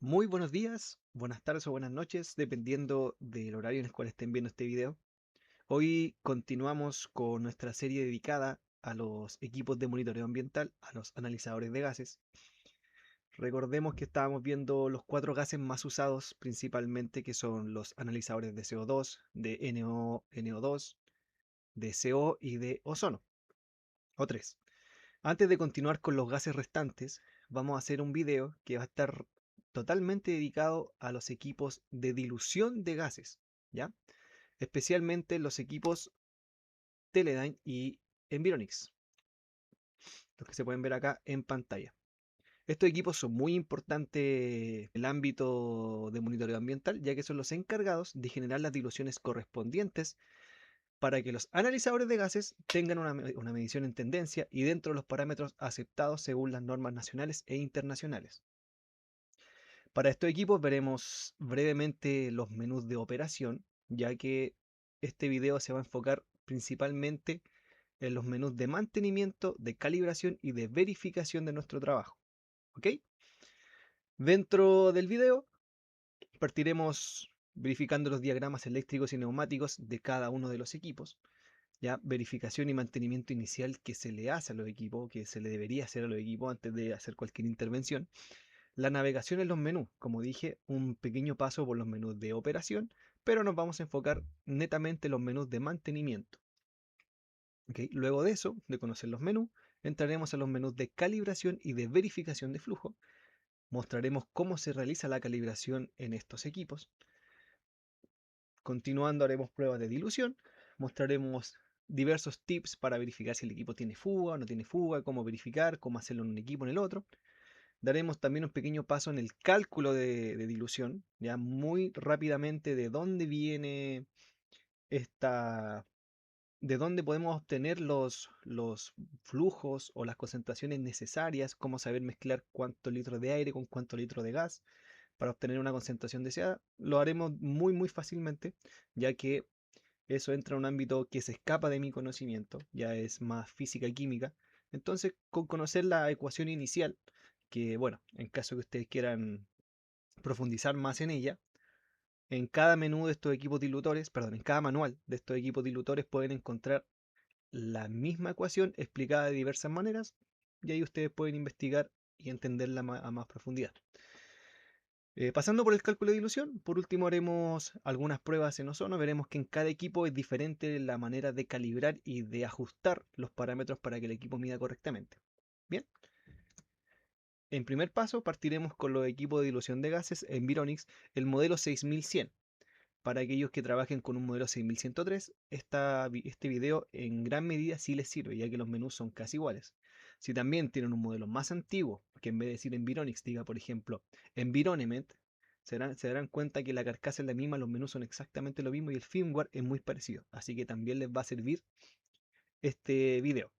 Muy buenos días, buenas tardes o buenas noches, dependiendo del horario en el cual estén viendo este video. Hoy continuamos con nuestra serie dedicada a los equipos de monitoreo ambiental, a los analizadores de gases. Recordemos que estábamos viendo los cuatro gases más usados principalmente, que son los analizadores de CO2, de NO2, de CO y de ozono, o 3. Antes de continuar con los gases restantes, vamos a hacer un video que va a estar totalmente dedicado a los equipos de dilución de gases, ¿ya? Especialmente los equipos Teledyne y Environics, los que se pueden ver acá en pantalla. Estos equipos son muy importantes en el ámbito de monitoreo ambiental, ya que son los encargados de generar las diluciones correspondientes para que los analizadores de gases tengan una medición en tendencia y dentro de los parámetros aceptados según las normas nacionales e internacionales. Para estos equipos veremos brevemente los menús de operación, ya que este video se va a enfocar principalmente en los menús de mantenimiento, de calibración y de verificación de nuestro trabajo. ¿Ok? Dentro del video partiremos verificando los diagramas eléctricos y neumáticos de cada uno de los equipos, ya verificación y mantenimiento inicial que se le hace a los equipos, que se le debería hacer a los equipos antes de hacer cualquier intervención. La navegación en los menús, como dije, un pequeño paso por los menús de operación, pero nos vamos a enfocar netamente en los menús de mantenimiento. ¿Okay? Luego de eso, de conocer los menús, entraremos a los menús de calibración y de verificación de flujo. Mostraremos cómo se realiza la calibración en estos equipos. Continuando, haremos pruebas de dilución. Mostraremos diversos tips para verificar si el equipo tiene fuga o no tiene fuga, cómo verificar, cómo hacerlo en un equipo o en el otro. Daremos también un pequeño paso en el cálculo de dilución, ya muy rápidamente de dónde viene esta, de dónde podemos obtener los flujos o las concentraciones necesarias, cómo saber mezclar cuántos litros de aire con cuántos litros de gas para obtener una concentración deseada. Lo haremos muy fácilmente, ya que eso entra en un ámbito que se escapa de mi conocimiento, ya es más física y química. Entonces, con conocer la ecuación inicial, que bueno, en caso que ustedes quieran profundizar más en ella, en cada menú de estos equipos dilutores, perdón, en cada manual de estos equipos dilutores pueden encontrar la misma ecuación explicada de diversas maneras y ahí ustedes pueden investigar y entenderla a más profundidad. Pasando por el cálculo de dilución, por último haremos algunas pruebas en ozono. Veremos que en cada equipo es diferente la manera de calibrar y de ajustar los parámetros para que el equipo mida correctamente. Bien, en primer paso partiremos con los equipos de dilución de gases Environics, el modelo 6100. Para aquellos que trabajen con un modelo 6103, este video en gran medida sí les sirve, ya que los menús son casi iguales. Si también tienen un modelo más antiguo, que en vez de decir Environics diga, por ejemplo, Environment, se darán cuenta que la carcasa es la misma, los menús son exactamente lo mismo y el firmware es muy parecido. Así que también les va a servir este video.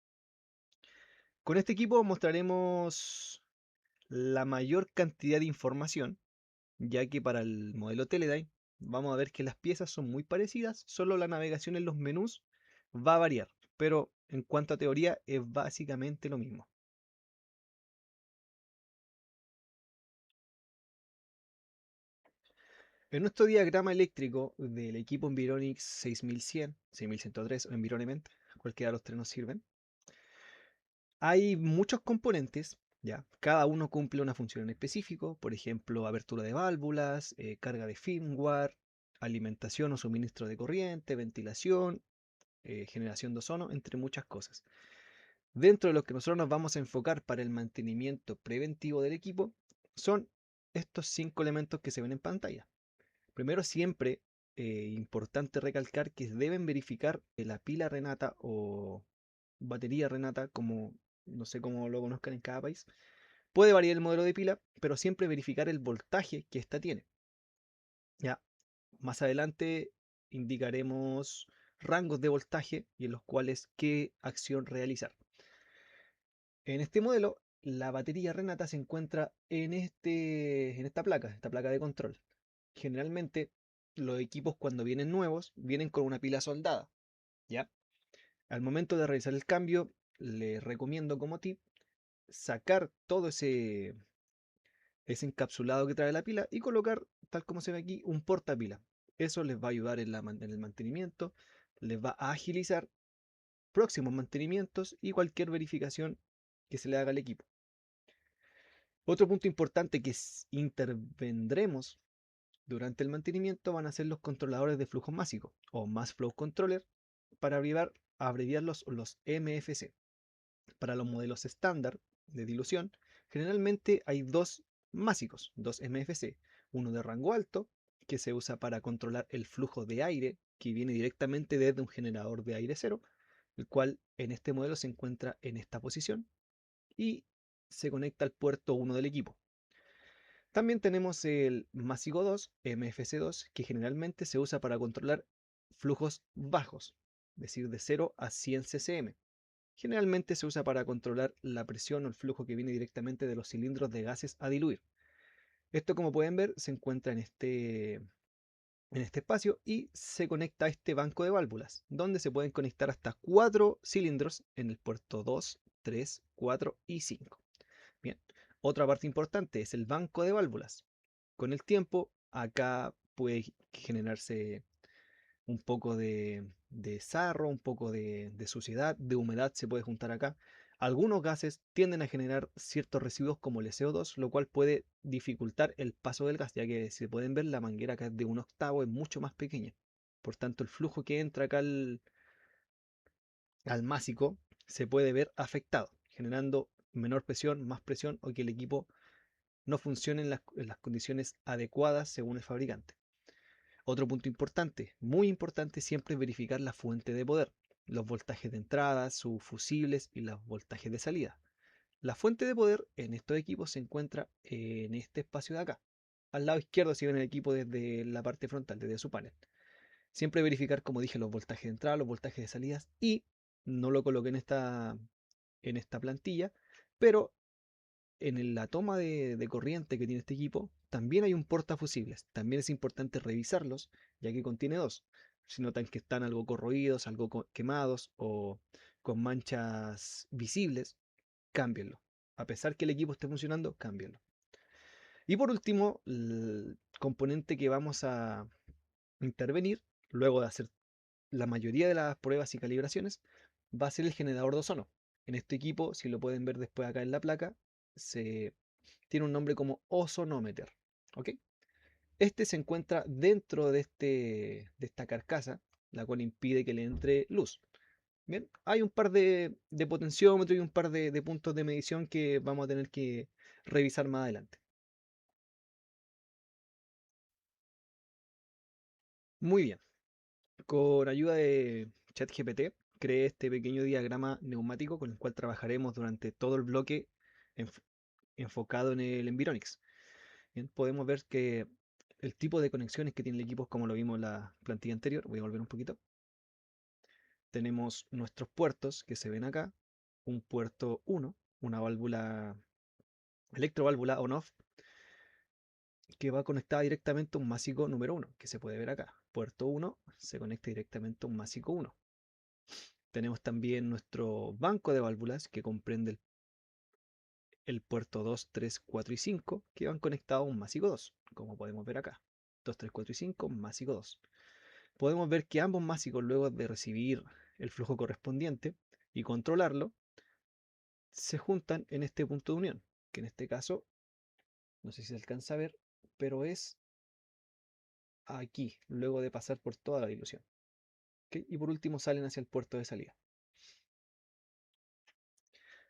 Con este equipo mostraremos la mayor cantidad de información, ya que para el modelo Teledyne vamos a ver que las piezas son muy parecidas, solo la navegación en los menús va a variar, pero en cuanto a teoría es básicamente lo mismo. En nuestro diagrama eléctrico del equipo Environics 6100, 6103 o Environment, cualquiera de los tres nos sirven, hay muchos componentes, ¿ya? Cada uno cumple una función en específico, por ejemplo, abertura de válvulas, carga de firmware, alimentación o suministro de corriente, ventilación, generación de ozono, entre muchas cosas. Dentro de lo que nosotros nos vamos a enfocar para el mantenimiento preventivo del equipo son estos 5 elementos que se ven en pantalla. Primero, siempre importante recalcar que deben verificar que la pila Renata o batería Renata, como no sé cómo lo conozcan en cada país, puede variar el modelo de pila, pero siempre verificar el voltaje que ésta tiene. Ya, más adelante indicaremos rangos de voltaje y en los cuales qué acción realizar. En este modelo, la batería Renata se encuentra en esta placa de control. Generalmente, los equipos cuando vienen nuevos, vienen con una pila soldada, ¿ya? Al momento de realizar el cambio, les recomiendo como tip sacar todo ese encapsulado que trae la pila y colocar, tal como se ve aquí, un portapila. Eso les va a ayudar en el mantenimiento, les va a agilizar próximos mantenimientos y cualquier verificación que se le haga al equipo. Otro punto importante que intervendremos durante el mantenimiento van a ser los controladores de flujo másico o Mass Flow Controller, para abreviar los MFC. Para los modelos estándar de dilución, generalmente hay dos másicos, dos MFC, uno de rango alto, que se usa para controlar el flujo de aire que viene directamente desde un generador de aire cero, el cual en este modelo se encuentra en esta posición y se conecta al puerto 1 del equipo. También tenemos el Másico 2, MFC2, que generalmente se usa para controlar flujos bajos, es decir, de 0 a 100 ccm. Generalmente se usa para controlar la presión o el flujo que viene directamente de los cilindros de gases a diluir. Esto, como pueden ver, se encuentra en este espacio y se conecta a este banco de válvulas, donde se pueden conectar hasta 4 cilindros en el puerto 2, 3, 4 y 5. Bien, otra parte importante es el banco de válvulas. Con el tiempo, acá puede generarse un poco de sarro, un poco de suciedad, de humedad se puede juntar acá. Algunos gases tienden a generar ciertos residuos como el CO2, lo cual puede dificultar el paso del gas, ya que si pueden ver la manguera acá es de 1/8, es mucho más pequeña. Por tanto, el flujo que entra acá al másico se puede ver afectado, generando menor presión, más presión, o que el equipo no funcione en las condiciones adecuadas según el fabricante. Otro punto importante, muy importante, siempre es verificar la fuente de poder, los voltajes de entrada, sus fusibles y los voltajes de salida. La fuente de poder en estos equipos se encuentra en este espacio de acá, al lado izquierdo si ven el equipo desde la parte frontal, desde su panel. Siempre verificar, como dije, los voltajes de entrada, los voltajes de salidas, y no lo coloqué en esta plantilla, pero en la toma de corriente que tiene este equipo también hay un portafusibles. También es importante revisarlos, ya que contiene dos. Si notan que están algo corroídos, algo quemados o con manchas visibles, cámbienlo. A pesar que el equipo esté funcionando, cámbienlo. Y por último, el componente que vamos a intervenir luego de hacer la mayoría de las pruebas y calibraciones va a ser el generador de ozono. En este equipo, si lo pueden ver después acá en la placa, tiene un nombre como ozonómetro. ¿Ok? Este se encuentra dentro de esta carcasa, la cual impide que le entre luz. Bien, hay un par de potenciómetros y un par de puntos de medición que vamos a tener que revisar más adelante. Muy bien, con ayuda de ChatGPT creé este pequeño diagrama neumático con el cual trabajaremos durante todo el bloque enf- enfocado en el Environics. Bien, podemos ver que el tipo de conexiones que tiene el equipo es como lo vimos en la plantilla anterior. Voy a volver un poquito. Tenemos nuestros puertos que se ven acá. Un puerto 1, una válvula, electroválvula on-off, que va conectada directamente a un másico número 1, que se puede ver acá. Puerto 1 se conecta directamente a un másico 1. Tenemos también nuestro banco de válvulas que comprende el puerto 2, 3, 4 y 5, que van conectados a un másico 2, como podemos ver acá. 2, 3, 4 y 5, másico 2. Podemos ver que ambos másicos, luego de recibir el flujo correspondiente y controlarlo, se juntan en este punto de unión, que en este caso, no sé si se alcanza a ver, pero es aquí, luego de pasar por toda la dilución. ¿Ok? Y por último salen hacia el puerto de salida.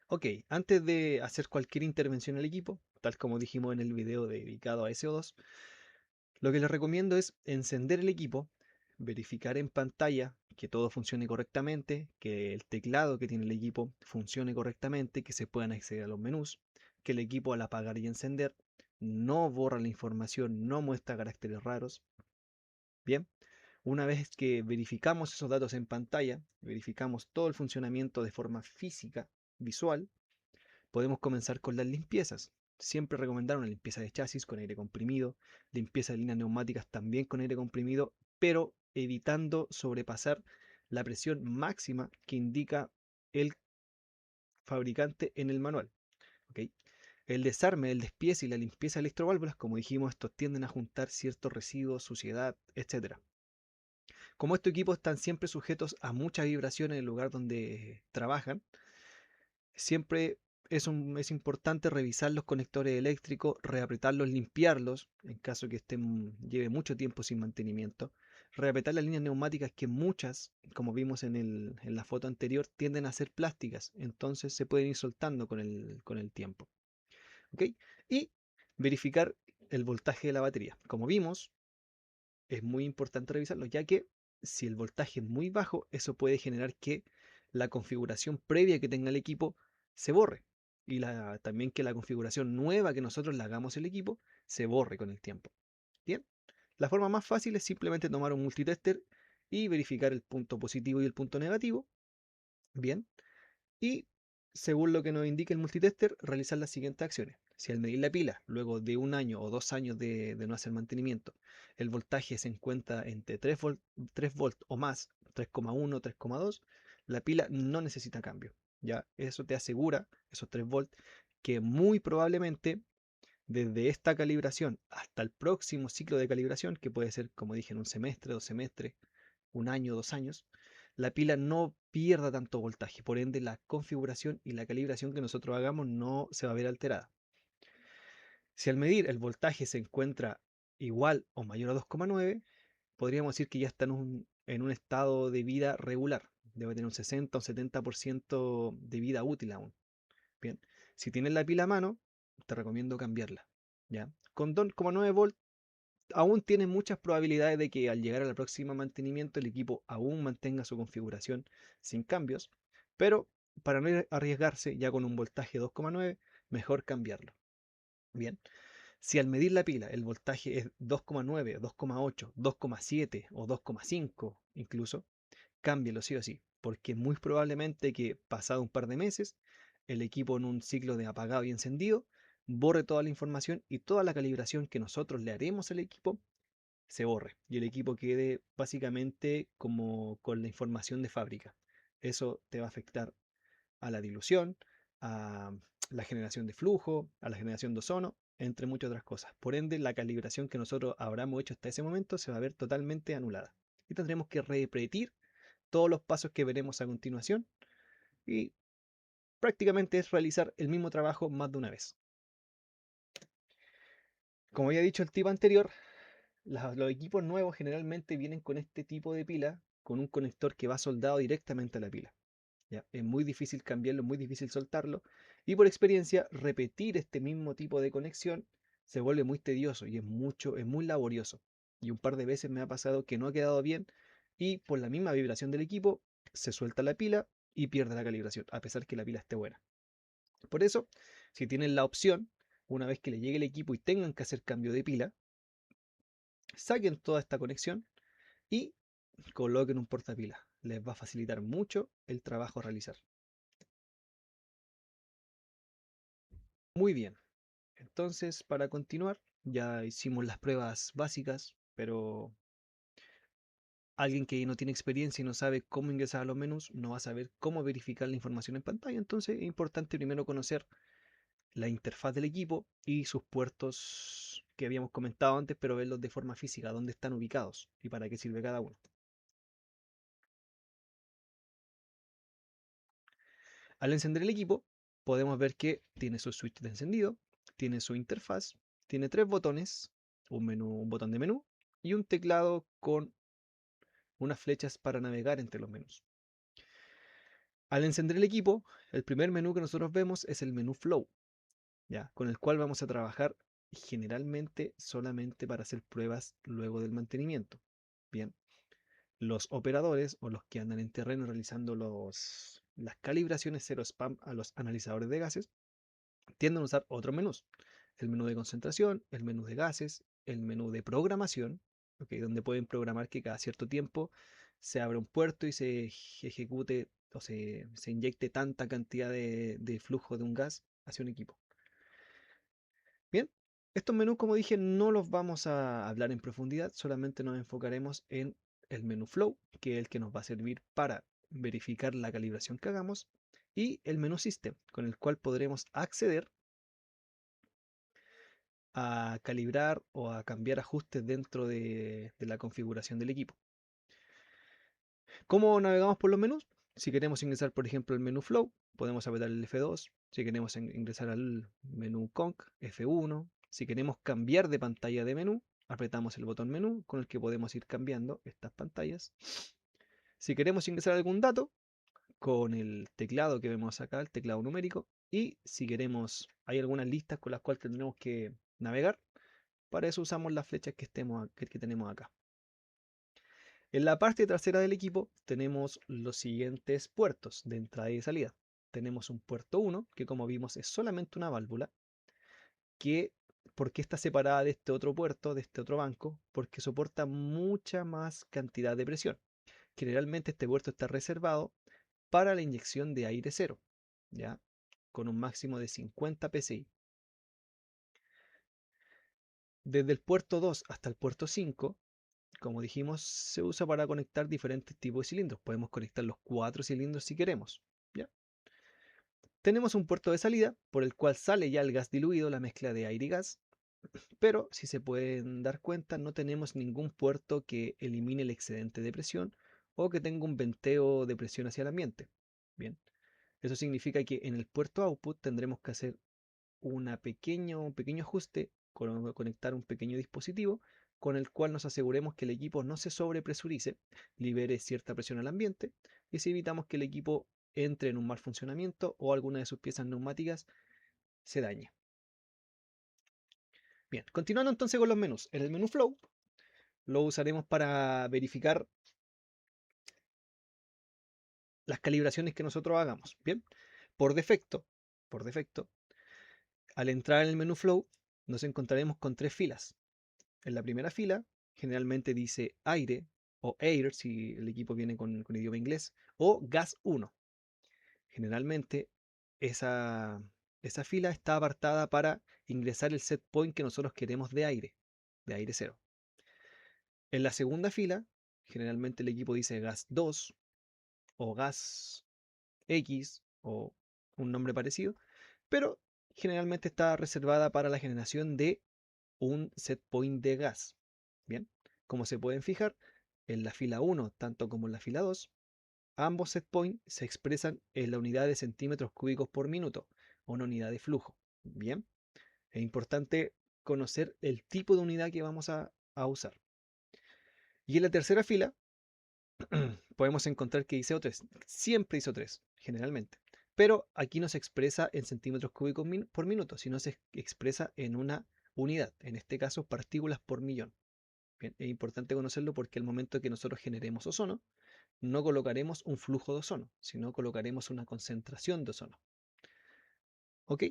Ok, antes de hacer cualquier intervención al equipo, tal como dijimos en el video dedicado a SO2, lo que les recomiendo es encender el equipo, verificar en pantalla que todo funcione correctamente, que el teclado que tiene el equipo funcione correctamente, que se puedan acceder a los menús, que el equipo al apagar y encender no borra la información, no muestra caracteres raros. Bien, una vez que verificamos esos datos en pantalla, verificamos todo el funcionamiento de forma física, visual, podemos comenzar con las limpiezas. Siempre recomendaron una limpieza de chasis con aire comprimido, limpieza de líneas neumáticas también con aire comprimido, pero evitando sobrepasar la presión máxima que indica el fabricante en el manual. ¿Ok? El desarme, el despiece y la limpieza de electroválvulas, como dijimos, estos tienden a juntar ciertos residuos, suciedad, etcétera. Como estos equipos están siempre sujetos a mucha vibración en el lugar donde trabajan, siempre es importante revisar los conectores eléctricos, reapretarlos, limpiarlos, en caso que lleve mucho tiempo sin mantenimiento. Reapretar las líneas neumáticas que muchas, como vimos en la foto anterior, tienden a ser plásticas, entonces se pueden ir soltando con el tiempo. ¿Ok? Y verificar el voltaje de la batería. Como vimos, es muy importante revisarlo, ya que si el voltaje es muy bajo, eso puede generar que la configuración previa que tenga el equipo se borre. Y también que la configuración nueva que nosotros le hagamos al equipo se borre con el tiempo. Bien, la forma más fácil es simplemente tomar un multitester y verificar el punto positivo y el punto negativo. Bien, y según lo que nos indique el multitester, realizar las siguientes acciones. Si al medir la pila, luego de 1 año o 2 años de no hacer mantenimiento, el voltaje se encuentra entre 3 volt o más, 3,1, 3,2, la pila no necesita cambio. ¿Ya? Eso te asegura, esos 3 volts, que muy probablemente desde esta calibración hasta el próximo ciclo de calibración, que puede ser, como dije, en un semestre, 2 semestres, 1 año, 2 años, la pila no pierda tanto voltaje. Por ende, la configuración y la calibración que nosotros hagamos no se va a ver alterada. Si al medir el voltaje se encuentra igual o mayor a 2,9, podríamos decir que ya está en un estado de vida regular. Debe tener un 60 o 70% de vida útil aún. Bien, si tienes la pila a mano, te recomiendo cambiarla. ¿Ya? Con 2,9 volts aún tiene muchas probabilidades de que al llegar al próximo mantenimiento el equipo aún mantenga su configuración sin cambios, pero para no arriesgarse ya con un voltaje 2,9, mejor cambiarlo. Bien, si al medir la pila el voltaje es 2,9, 2,8, 2,7 o 2,5 incluso, cámbielo sí o sí, porque muy probablemente que pasado un par de meses, el equipo en un ciclo de apagado y encendido borre toda la información y toda la calibración que nosotros le haremos al equipo se borre y el equipo quede básicamente como con la información de fábrica. Eso te va a afectar a la dilución, a la generación de flujo, a la generación de ozono, entre muchas otras cosas. Por ende, la calibración que nosotros habremos hecho hasta ese momento se va a ver totalmente anulada. Y tendremos que repetir todos los pasos que veremos a continuación y prácticamente es realizar el mismo trabajo más de una vez. Como había dicho el tip anterior, los equipos nuevos generalmente vienen con este tipo de pila, con un conector que va soldado directamente a la pila. ¿Ya? Es muy difícil cambiarlo, es muy difícil soltarlo. Y por experiencia, repetir este mismo tipo de conexión se vuelve muy tedioso y es muy laborioso. Y un par de veces me ha pasado que no ha quedado bien y por la misma vibración del equipo se suelta la pila y pierde la calibración, a pesar que la pila esté buena. Por eso, si tienen la opción, una vez que le llegue el equipo y tengan que hacer cambio de pila, saquen toda esta conexión y coloquen un portapilas. Les va a facilitar mucho el trabajo a realizar. Muy bien, entonces para continuar, ya hicimos las pruebas básicas, pero alguien que no tiene experiencia y no sabe cómo ingresar a los menús no va a saber cómo verificar la información en pantalla. Entonces es importante primero conocer la interfaz del equipo y sus puertos que habíamos comentado antes, pero verlos de forma física, dónde están ubicados y para qué sirve cada uno. Al encender el equipo, podemos ver que tiene su switch de encendido, tiene su interfaz, tiene tres botones, un botón de menú y un teclado con unas flechas para navegar entre los menús. Al encender el equipo, el primer menú que nosotros vemos es el menú Flow, ¿ya? Con el cual vamos a trabajar generalmente solamente para hacer pruebas luego del mantenimiento. Bien, los operadores o los que andan en terreno realizando las calibraciones cero spam a los analizadores de gases tienden a usar otros menús. El menú de concentración, el menú de gases, el menú de programación, ¿okay? Donde pueden programar que cada cierto tiempo se abra un puerto y se ejecute o se inyecte tanta cantidad de flujo de un gas hacia un equipo. Bien, estos menús, como dije, no los vamos a hablar en profundidad, solamente nos enfocaremos en el menú Flow, que es el que nos va a servir para verificar la calibración que hagamos, y el menú System, con el cual podremos acceder a calibrar o a cambiar ajustes dentro de la configuración del equipo. ¿Cómo navegamos por los menús? Si queremos ingresar, por ejemplo, el menú Flow, podemos apretar el F2. Si queremos ingresar al menú Conc, F1. Si queremos cambiar de pantalla de menú, apretamos el botón menú con el que podemos ir cambiando estas pantallas. Si queremos ingresar algún dato, con el teclado que vemos acá, el teclado numérico. Y si queremos, hay algunas listas con las cuales tendremos que navegar. Para eso usamos las flechas que tenemos acá. En la parte trasera del equipo tenemos los siguientes puertos de entrada y de salida. Tenemos un puerto 1, que como vimos es solamente una válvula, que ¿por qué está separada de este otro puerto, de este otro banco? Porque soporta mucha más cantidad de presión. Generalmente este puerto está reservado para la inyección de aire cero, ¿ya? Con un máximo de 50 psi. Desde el puerto 2 hasta el puerto 5, como dijimos, se usa para conectar diferentes tipos de cilindros. Podemos conectar los 4 cilindros si queremos, ¿ya? Tenemos un puerto de salida por el cual sale ya el gas diluido, la mezcla de aire y gas, pero si se pueden dar cuenta no tenemos ningún puerto que elimine el excedente de presión o que tenga un venteo de presión hacia el ambiente. Bien, eso significa que en el puerto output tendremos que hacer un pequeño ajuste, conectar un pequeño dispositivo con el cual nos aseguremos que el equipo no se sobrepresurice, libere cierta presión al ambiente y si evitamos que el equipo entre en un mal funcionamiento o alguna de sus piezas neumáticas se dañe. Bien, continuando entonces con los menús. En el menú Flow lo usaremos para verificar las calibraciones que nosotros hagamos. Bien, por defecto, por defecto, al entrar en el menú Flow nos encontraremos con 3 filas. En la primera fila generalmente dice aire o air si el equipo viene con idioma inglés o gas 1. Generalmente esa fila está apartada para ingresar el set point que nosotros queremos de aire 0. En la segunda fila generalmente el equipo dice gas 2 o gas X o un nombre parecido, pero generalmente está reservada para la generación de un set point de gas. Bien, como se pueden fijar, en la fila 1, tanto como en la fila 2, ambos set points se expresan en la unidad de centímetros cúbicos por minuto, una unidad de flujo. Bien, es importante conocer el tipo de unidad que vamos a usar. Y en la tercera fila podemos encontrar que ISO3, siempre ISO3, generalmente. Pero aquí no se expresa en centímetros cúbicos por minuto, sino se expresa en una unidad, en este caso partículas por millón. Bien, es importante conocerlo porque al momento que nosotros generemos ozono, no colocaremos un flujo de ozono, sino colocaremos una concentración de ozono. ¿Ok?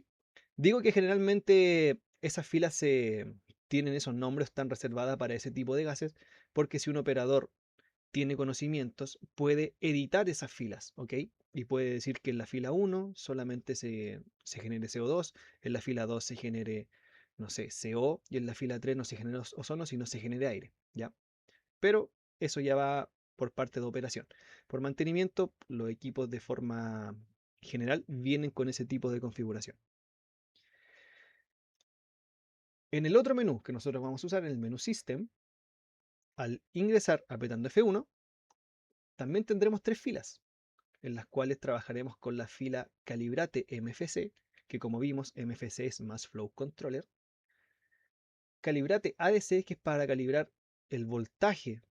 Digo que generalmente esas filas tienen esos nombres, están reservadas para ese tipo de gases, porque si un operador tiene conocimientos, puede editar esas filas, ¿ok? Y puede decir que en la fila 1 solamente se genere CO2, en la fila 2 se genere, no sé, CO, y en la fila 3 no se genere ozono, sino se genere aire, ¿ya? Pero eso ya va por parte de operación. Por mantenimiento, los equipos de forma general vienen con ese tipo de configuración. En el otro menú que nosotros vamos a usar, en el menú System, al ingresar apretando F1, también tendremos 3 filas, en las cuales trabajaremos con la fila Calibrate MFC, que como vimos, MFC es más Flow Controller. Calibrate ADC, que es para calibrar el voltaje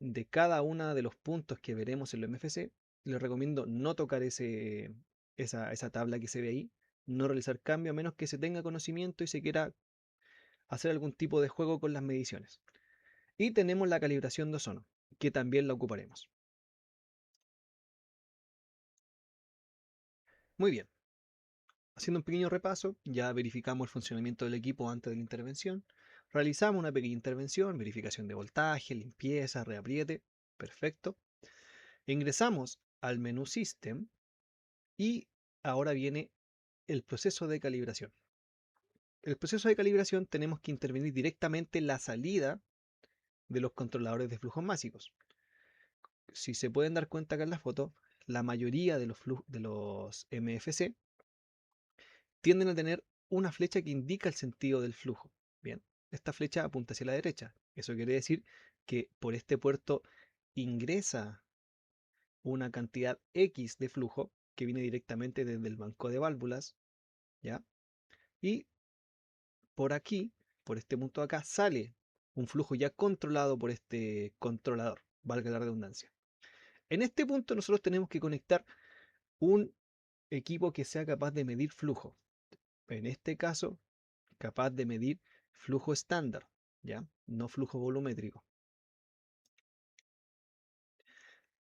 de cada uno de los puntos que veremos en los MFC. Les recomiendo no tocar esa tabla que se ve ahí, no realizar cambio a menos que se tenga conocimiento y se quiera hacer algún tipo de juego con las mediciones. Y tenemos la calibración de ozono, que también la ocuparemos. Muy bien, haciendo un pequeño repaso, ya verificamos el funcionamiento del equipo antes de la intervención. Realizamos una pequeña intervención, verificación de voltaje, limpieza, reapriete. Perfecto. Ingresamos al menú System y ahora viene el proceso de calibración. El proceso de calibración tenemos que intervenir directamente en la salida de los controladores de flujos máxicos. Si se pueden dar cuenta acá en la foto, la mayoría de los MFC tienden a tener una flecha que indica el sentido del flujo. esta flecha apunta hacia la derecha. Eso quiere decir que por este puerto ingresa una cantidad X de flujo que viene directamente desde el banco de válvulas, ¿ya? Y por aquí, por este punto de acá, sale un flujo ya controlado por este controlador, valga la redundancia. En este punto nosotros tenemos que conectar un equipo que sea capaz de medir flujo. En este caso, capaz de medir flujo estándar, ¿ya? No flujo volumétrico.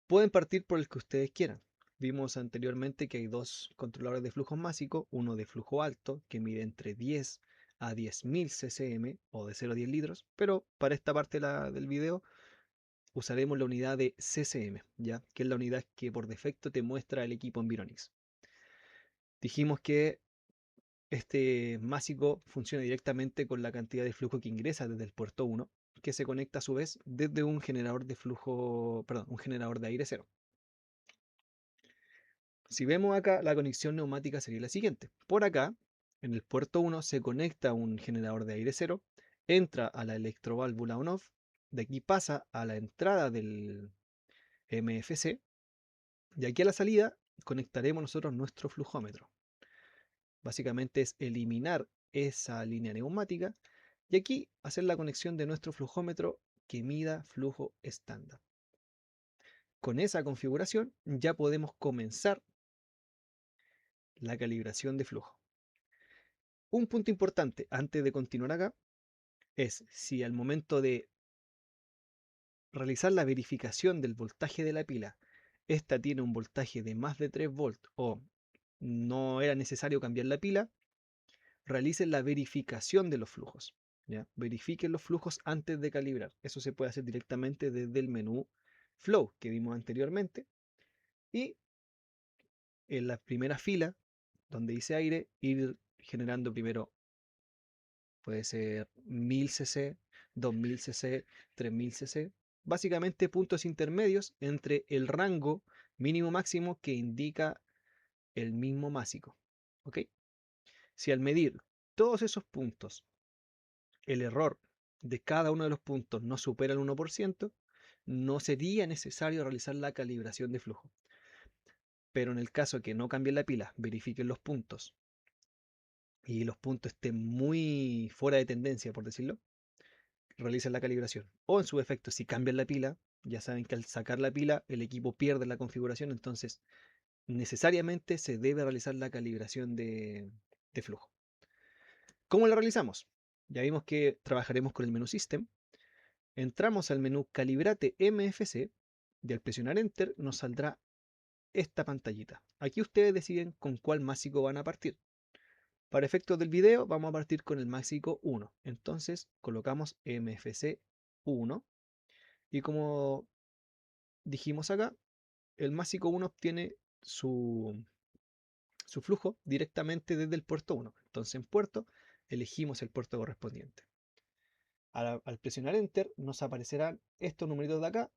Pueden partir por el que ustedes quieran. Vimos anteriormente que hay dos controladores de flujo másico, uno de flujo alto que mide entre 10 a 10.000 ccm o de 0 a 10 litros, pero para esta parte del video usaremos la unidad de ccm, ¿ya? Que es la unidad que por defecto te muestra el equipo Environics. Dijimos que este másico funciona directamente con la cantidad de flujo que ingresa desde el puerto 1, que se conecta a su vez desde un generador de flujo, perdón, un generador de aire cero. Si vemos acá, la conexión neumática sería la siguiente. Por acá, en el puerto 1 se conecta un generador de aire cero, entra a la electroválvula on-off, de aquí pasa a la entrada del MFC, y aquí a la salida conectaremos nosotros nuestro flujómetro. Básicamente es eliminar esa línea neumática y aquí hacer la conexión de nuestro flujómetro que mida flujo estándar. Con esa configuración ya podemos comenzar la calibración de flujo. Un punto importante antes de continuar acá es si al momento de realizar la verificación del voltaje de la pila, esta tiene un voltaje de más de 3 volts o no era necesario cambiar la pila, realicen la verificación de los flujos. ¿Ya? Verifiquen los flujos antes de calibrar. Eso se puede hacer directamente desde el menú Flow que vimos anteriormente. Y en la primera fila, donde dice aire, ir generando primero, puede ser 1000 cc, 2000 cc, 3000 cc. Básicamente puntos intermedios entre el rango mínimo máximo que indica el mismo másico. ¿Ok? Si al medir todos esos puntos el error de cada uno de los puntos no supera el 1%, no sería necesario realizar la calibración de flujo. Pero en el caso que no cambien la pila, verifiquen los puntos y los puntos estén muy fuera de tendencia, por decirlo, realicen la calibración. O en su efecto, si cambian la pila, ya saben que al sacar la pila el equipo pierde la configuración, entonces necesariamente se debe realizar la calibración de flujo. ¿Cómo la realizamos? Ya vimos que trabajaremos con el menú System. Entramos al menú Calibrate MFC y al presionar Enter nos saldrá esta pantallita. Aquí ustedes deciden con cuál másico van a partir. Para efectos del video vamos a partir con el másico 1. Entonces colocamos MFC 1 y como dijimos acá, el másico 1 obtiene su flujo directamente desde el puerto 1. Entonces en puerto elegimos el puerto correspondiente. Al presionar Enter nos aparecerán estos numeritos de acá,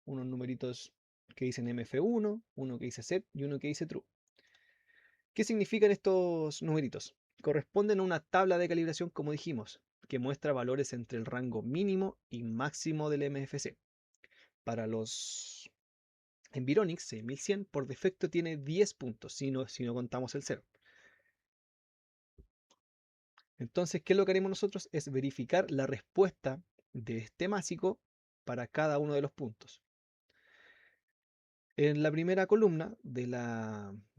unos numeritos que dicen MF1, uno que dice set y uno que dice true. ¿Qué significan estos numeritos? Corresponden a una tabla de calibración, como dijimos, que muestra valores entre el rango mínimo y máximo del MFC. Para los Environics 6100 por defecto tiene 10 puntos, si no contamos el 0. Entonces, ¿qué es lo que haremos nosotros? Es verificar la respuesta de este másico para cada uno de los puntos. En la primera columna de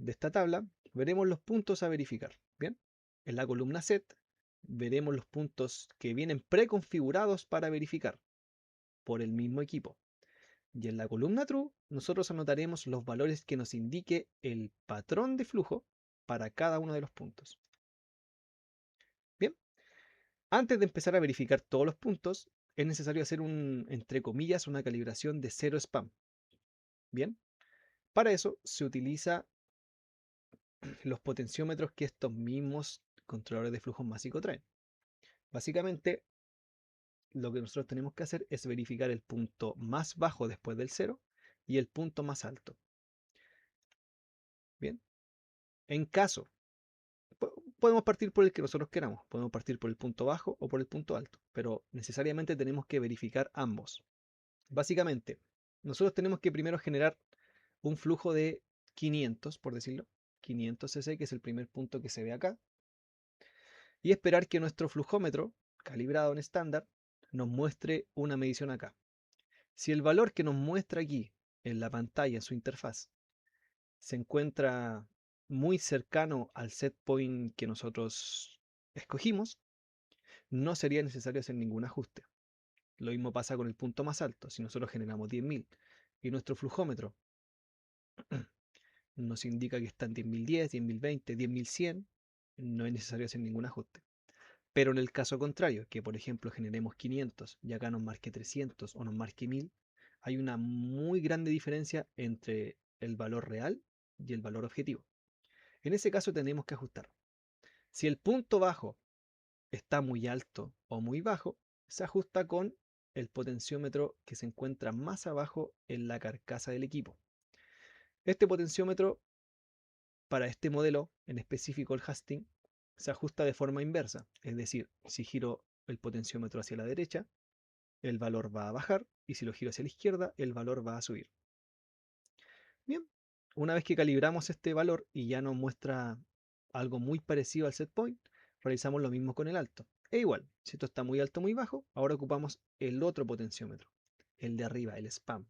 esta tabla veremos los puntos a verificar. Bien, en la columna set veremos los puntos que vienen preconfigurados para verificar por el mismo equipo. Y en la columna true nosotros anotaremos los valores que nos indique el patrón de flujo para cada uno de los puntos. Bien, antes de empezar a verificar todos los puntos es necesario hacer entre comillas, una calibración de cero spam. Bien, para eso se utiliza los potenciómetros que estos mismos controladores de flujo másico traen. Básicamente, lo que nosotros tenemos que hacer es verificar el punto más bajo después del 0 y el punto más alto. Bien, en caso, podemos partir por el que nosotros queramos. Podemos partir por el punto bajo o por el punto alto, pero necesariamente tenemos que verificar ambos. Básicamente, nosotros tenemos que primero generar un flujo de 500, por decirlo, 500 cc, que es el primer punto que se ve acá, y esperar que nuestro flujómetro, calibrado en estándar, nos muestre una medición acá. Si el valor que nos muestra aquí en la pantalla, en su interfaz, se encuentra muy cercano al set point que nosotros escogimos, no sería necesario hacer ningún ajuste. Lo mismo pasa con el punto más alto. Si nosotros generamos 10.000 y nuestro flujómetro nos indica que está en 10.010, 10.020, 10.100, no es necesario hacer ningún ajuste. Pero en el caso contrario, que por ejemplo generemos 500 y acá nos marque 300 o nos marque 1000, hay una muy grande diferencia entre el valor real y el valor objetivo. En ese caso tenemos que ajustar. Si el punto bajo está muy alto o muy bajo, se ajusta con el potenciómetro que se encuentra más abajo en la carcasa del equipo. Este potenciómetro, para este modelo en específico, el Hastings, se ajusta de forma inversa. Es decir, si giro el potenciómetro hacia la derecha, el valor va a bajar, y si lo giro hacia la izquierda, el valor va a subir. Bien, una vez que calibramos este valor y ya nos muestra algo muy parecido al set point, realizamos lo mismo con el alto. E igual, si esto está muy alto o muy bajo, ahora ocupamos el otro potenciómetro, el de arriba, el spam,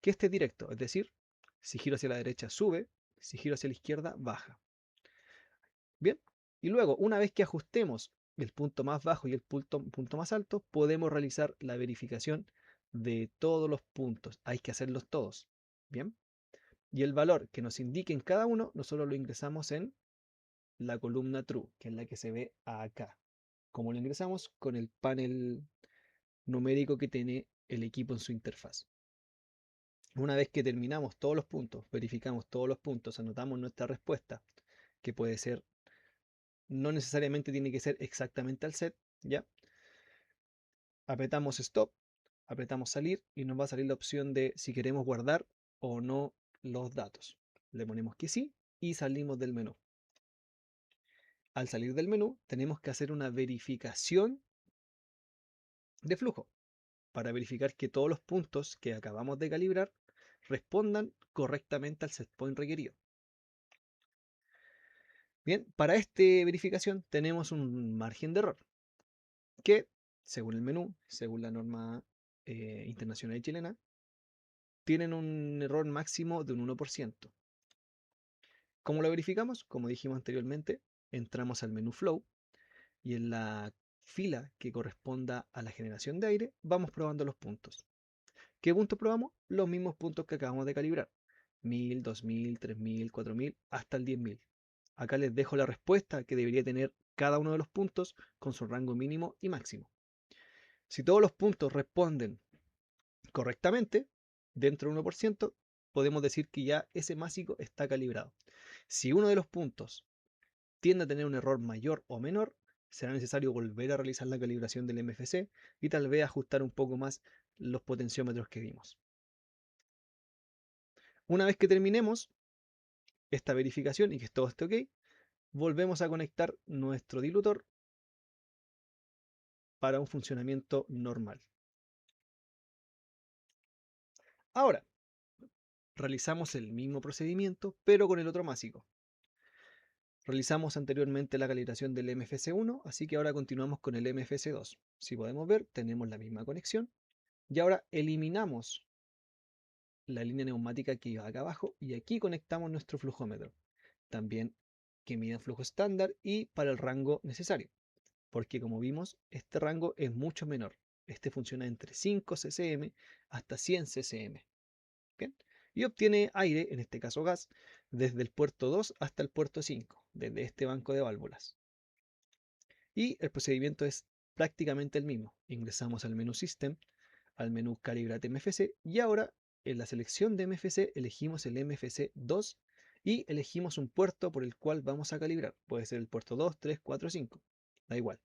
que este es directo, es decir, si giro hacia la derecha sube, si giro hacia la izquierda baja. Bien, y luego, una vez que ajustemos el punto más bajo y el punto más alto, podemos realizar la verificación de todos los puntos. Hay que hacerlos todos. Bien, y el valor que nos indique en cada uno, nosotros lo ingresamos en la columna true, que es la que se ve acá. Como lo ingresamos con el panel numérico que tiene el equipo en su interfaz. Una vez que terminamos todos los puntos, verificamos todos los puntos, anotamos nuestra respuesta, que puede ser, no necesariamente tiene que ser exactamente al set, ¿ya? Apretamos stop, apretamos salir y nos va a salir la opción de si queremos guardar o no los datos. Le ponemos que sí y salimos del menú. Al salir del menú tenemos que hacer una verificación de flujo para verificar que todos los puntos que acabamos de calibrar respondan correctamente al setpoint requerido. Bien, para esta verificación tenemos un margen de error que, según el menú, según la norma internacional y chilena, tienen un error máximo de un 1%. ¿Cómo lo verificamos? Como dijimos anteriormente, entramos al menú Flow y en la fila que corresponda a la generación de aire vamos probando los puntos. ¿Qué puntos probamos? Los mismos puntos que acabamos de calibrar. 1000, 2000, 3000, 4000, hasta el 10.000. Acá les dejo la respuesta que debería tener cada uno de los puntos con su rango mínimo y máximo. Si todos los puntos responden correctamente, dentro del 1%, podemos decir que ya ese másico está calibrado. Si uno de los puntos tiende a tener un error mayor o menor, será necesario volver a realizar la calibración del MFC y tal vez ajustar un poco más los potenciómetros que vimos. Una vez que terminemos esta verificación y que todo esté ok, volvemos a conectar nuestro dilutor para un funcionamiento normal. Ahora, realizamos el mismo procedimiento, pero con el otro másico. Realizamos anteriormente la calibración del MFC1, así que ahora continuamos con el MFC2. Si podemos ver, tenemos la misma conexión. Y ahora eliminamos la línea neumática que iba acá abajo y aquí conectamos nuestro flujómetro. También que mida flujo estándar y para el rango necesario. Porque como vimos, este rango es mucho menor. Este funciona entre 5 ccm hasta 100 ccm. ¿Bien? Y obtiene aire, en este caso gas, desde el puerto 2 hasta el puerto 5, desde este banco de válvulas. Y el procedimiento es prácticamente el mismo. Ingresamos al menú System, al menú Calibrate MFC y ahora en la selección de MFC elegimos el MFC 2 y elegimos un puerto por el cual vamos a calibrar. Puede ser el puerto 2, 3, 4, 5. Da igual.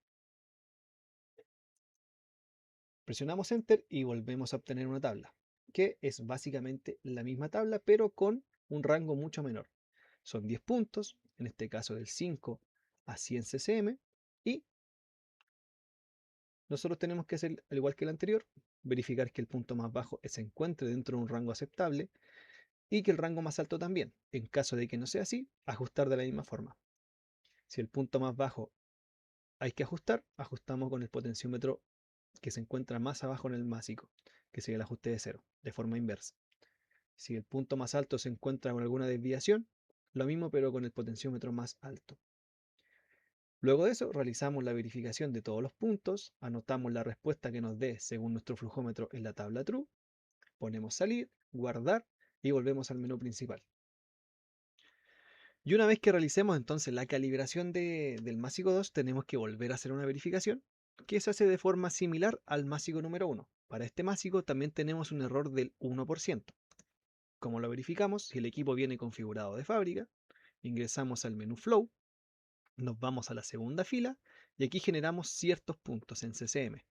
Presionamos Enter y volvemos a obtener una tabla, que es básicamente la misma tabla, pero con un rango mucho menor. Son 10 puntos, en este caso del 5 a 100 ccm y nosotros tenemos que hacer, al igual que el anterior, verificar que el punto más bajo se encuentre dentro de un rango aceptable y que el rango más alto también. En caso de que no sea así, ajustar de la misma forma. Si el punto más bajo hay que ajustar, ajustamos con el potenciómetro que se encuentra más abajo en el másico, que sería el ajuste de cero, de forma inversa. Si el punto más alto se encuentra con alguna desviación, lo mismo pero con el potenciómetro más alto. Luego de eso, realizamos la verificación de todos los puntos, anotamos la respuesta que nos dé según nuestro flujómetro en la tabla True, ponemos salir, guardar y volvemos al menú principal. Y una vez que realicemos entonces la calibración del másico 2, tenemos que volver a hacer una verificación que se hace de forma similar al másico número 1. Para este másico también tenemos un error del 1%. ¿Cómo lo verificamos? Si el equipo viene configurado de fábrica, ingresamos al menú Flow, nos vamos a la segunda fila y aquí generamos ciertos puntos en CCM.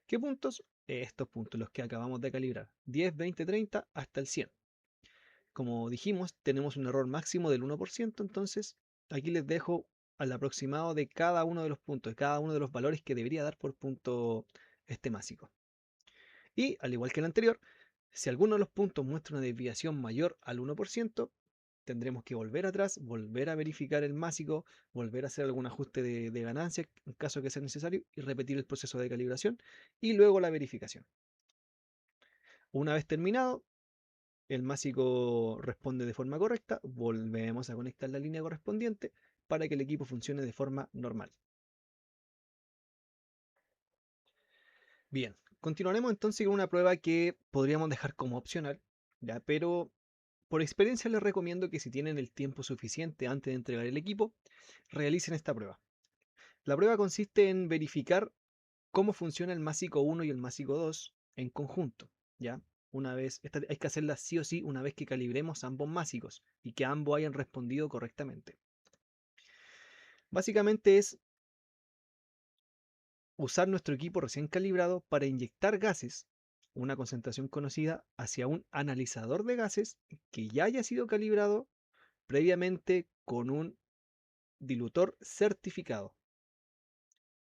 ¿Qué puntos? Estos puntos, los que acabamos de calibrar. 10, 20, 30 hasta el 100. Como dijimos, tenemos un error máximo del 1%, entonces aquí les dejo al aproximado de cada uno de los puntos, de cada uno de los valores que debería dar por punto este másico. Y al igual que el anterior, si alguno de los puntos muestra una desviación mayor al 1%, tendremos que volver atrás, volver a verificar el másico, volver a hacer algún ajuste de ganancia en caso que sea necesario y repetir el proceso de calibración y luego la verificación. Una vez terminado, el másico responde de forma correcta, volvemos a conectar la línea correspondiente para que el equipo funcione de forma normal. Bien, continuaremos entonces con una prueba que podríamos dejar como opcional, ¿ya? Pero por experiencia les recomiendo que si tienen el tiempo suficiente antes de entregar el equipo, realicen esta prueba. La prueba consiste en verificar cómo funciona el másico 1 y el másico 2 en conjunto, ¿ya? Hay que hacerla sí o sí una vez que calibremos ambos másicos y que ambos hayan respondido correctamente. Básicamente es usar nuestro equipo recién calibrado para inyectar gases, una concentración conocida, hacia un analizador de gases que ya haya sido calibrado previamente con un dilutor certificado.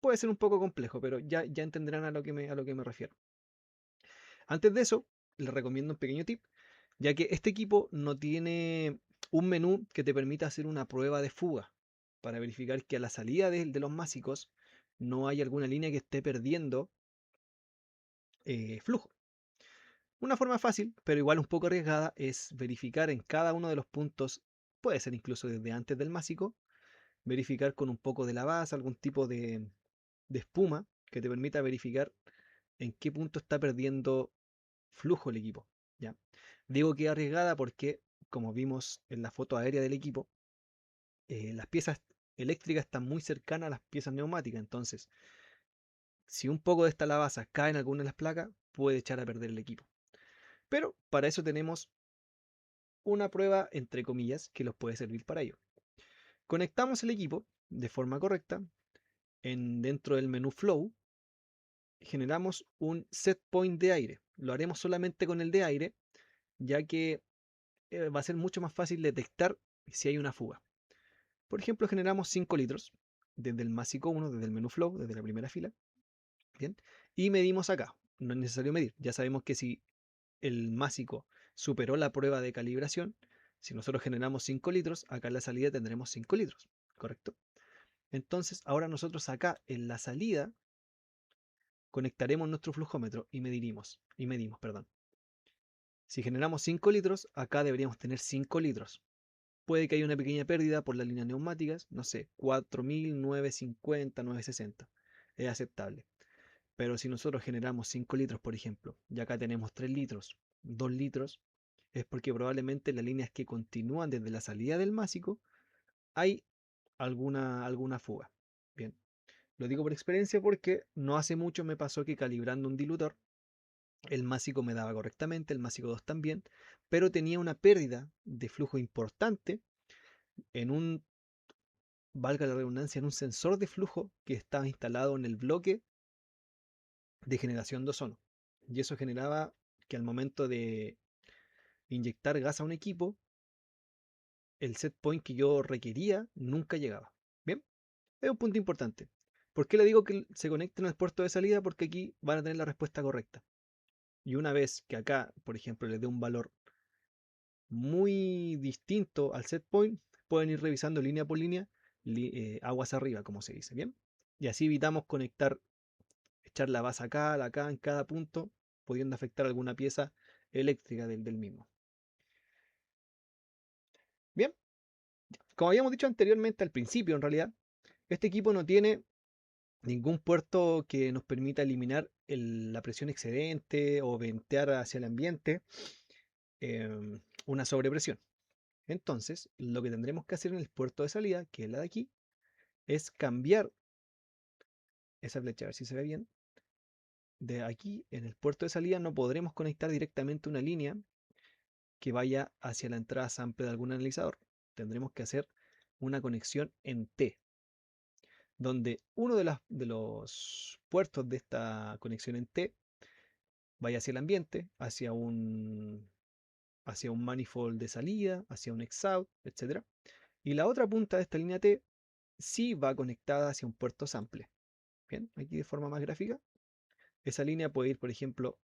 Puede ser un poco complejo, pero ya entenderán a lo que me refiero. Antes de eso, les recomiendo un pequeño tip, ya que este equipo no tiene un menú que te permita hacer una prueba de fuga para verificar que a la salida de los másicos no hay alguna línea que esté perdiendo flujo. Una forma fácil, pero igual un poco arriesgada, es verificar en cada uno de los puntos, puede ser incluso desde antes del másico, verificar con un poco de la base, algún tipo de espuma que te permita verificar en qué punto está perdiendo flujo el equipo. ¿Ya? Digo que arriesgada porque, como vimos en la foto aérea del equipo, las piezas eléctricas están muy cercanas a las piezas neumáticas, entonces si un poco de esta lavaza cae en alguna de las placas, puede echar a perder el equipo. Pero para eso tenemos una prueba, entre comillas, que los puede servir para ello. Conectamos el equipo de forma correcta. Dentro del menú Flow, generamos un set point de aire. Lo haremos solamente con el de aire, ya que va a ser mucho más fácil detectar si hay una fuga. Por ejemplo, generamos 5 litros desde el másico 1, desde el menú Flow, desde la primera fila. Bien, y medimos acá. No es necesario medir. Ya sabemos que si el másico superó la prueba de calibración, si nosotros generamos 5 litros, acá en la salida tendremos 5 litros, ¿correcto? Entonces, ahora nosotros acá en la salida conectaremos nuestro flujómetro y medimos, perdón. Si generamos 5 litros, acá deberíamos tener 5 litros. Puede que haya una pequeña pérdida por las líneas neumáticas, no sé, 4.950, 960. Es aceptable. Pero si nosotros generamos 5 litros, por ejemplo, y acá tenemos 3 litros, 2 litros, es porque probablemente las líneas que continúan desde la salida del másico hay alguna fuga. Bien, lo digo por experiencia porque no hace mucho me pasó que calibrando un dilutor, el másico me daba correctamente, el másico 2 también, pero tenía una pérdida de flujo importante en un, valga la redundancia, en un sensor de flujo que estaba instalado en el bloque de generación de ozono. Y eso generaba que al momento de inyectar gas a un equipo, el set point que yo requería nunca llegaba. Bien, Es un punto importante. ¿Por qué le digo que se conecten al puerto de salida? Porque aquí van a tener la respuesta correcta. Y una vez que acá, por ejemplo, les dé un valor muy distinto al set point, pueden ir revisando línea por línea, aguas arriba, como se dice, ¿bien? Y así evitamos conectar, echar la base acá en cada punto, pudiendo afectar alguna pieza eléctrica del mismo. Bien, como habíamos dicho anteriormente, al principio en realidad, este equipo no tiene ningún puerto que nos permita eliminar la presión excedente o ventear hacia el ambiente una sobrepresión. Entonces, lo que tendremos que hacer en el puerto de salida, que es la de aquí, es cambiar esa flecha, a ver si se ve bien. De aquí, en el puerto de salida, no podremos conectar directamente una línea que vaya hacia la entrada sample de algún analizador. Tendremos que hacer una conexión en T, donde uno de los puertos de esta conexión en T vaya hacia el ambiente, hacia un manifold de salida, hacia un exhaust, etc. Y la otra punta de esta línea T sí va conectada hacia un puerto sample. Bien, aquí de forma más gráfica. Esa línea puede ir, por ejemplo,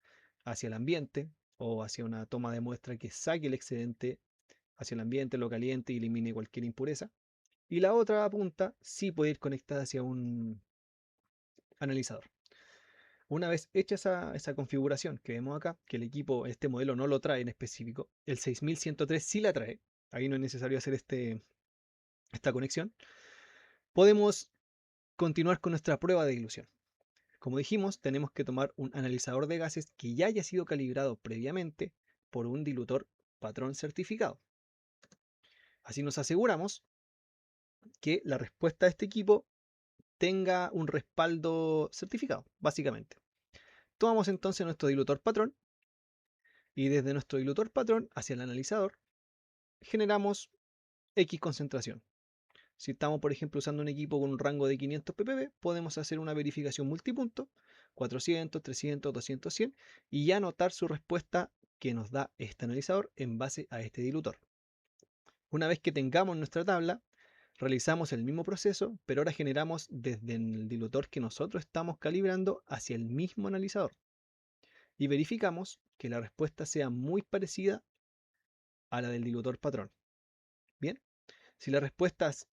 hacia el ambiente o hacia una toma de muestra que saque el excedente hacia el ambiente, lo caliente y elimine cualquier impureza. Y la otra punta sí puede ir conectada hacia un analizador. Una vez hecha esa configuración que vemos acá, que el equipo, este modelo no lo trae en específico, el 6103 sí la trae, ahí no es necesario hacer esta conexión, podemos continuar con nuestra prueba de dilución. Como dijimos, tenemos que tomar un analizador de gases que ya haya sido calibrado previamente por un dilutor patrón certificado. Así nos aseguramos que la respuesta de este equipo tenga un respaldo certificado, básicamente. Tomamos entonces nuestro dilutor patrón y desde nuestro dilutor patrón hacia el analizador generamos X concentración. Si estamos, por ejemplo, usando un equipo con un rango de 500 ppb, podemos hacer una verificación multipunto, 400, 300, 200, 100, y ya anotar su respuesta que nos da este analizador en base a este dilutor. Una vez que tengamos nuestra tabla, realizamos el mismo proceso, pero ahora generamos desde el dilutor que nosotros estamos calibrando hacia el mismo analizador. Y verificamos que la respuesta sea muy parecida a la del dilutor patrón. Bien, si las respuestas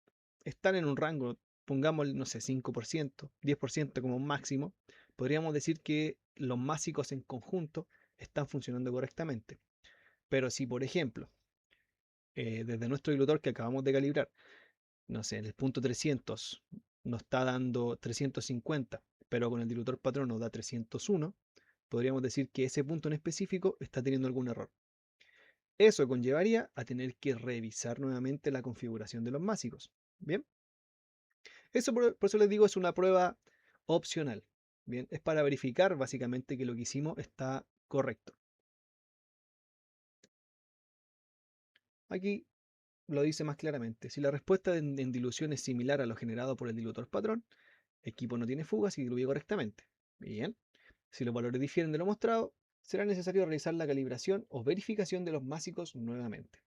están en un rango, pongamos, no sé, 5%, 10% como máximo, podríamos decir que los másicos en conjunto están funcionando correctamente. Pero si, por ejemplo, desde nuestro dilutor que acabamos de calibrar, no sé, en el punto 300 nos está dando 350, pero con el dilutor patrón nos da 301, podríamos decir que ese punto en específico está teniendo algún error. Eso conllevaría a tener que revisar nuevamente la configuración de los másicos. Bien, eso por eso les digo es una prueba opcional. Bien, es para verificar básicamente que lo que hicimos está correcto. Aquí lo dice más claramente. Si la respuesta en dilución es similar a lo generado por el dilutor patrón, el equipo no tiene fugas y diluye correctamente. Bien, si los valores difieren de lo mostrado, será necesario realizar la calibración o verificación de los másicos nuevamente.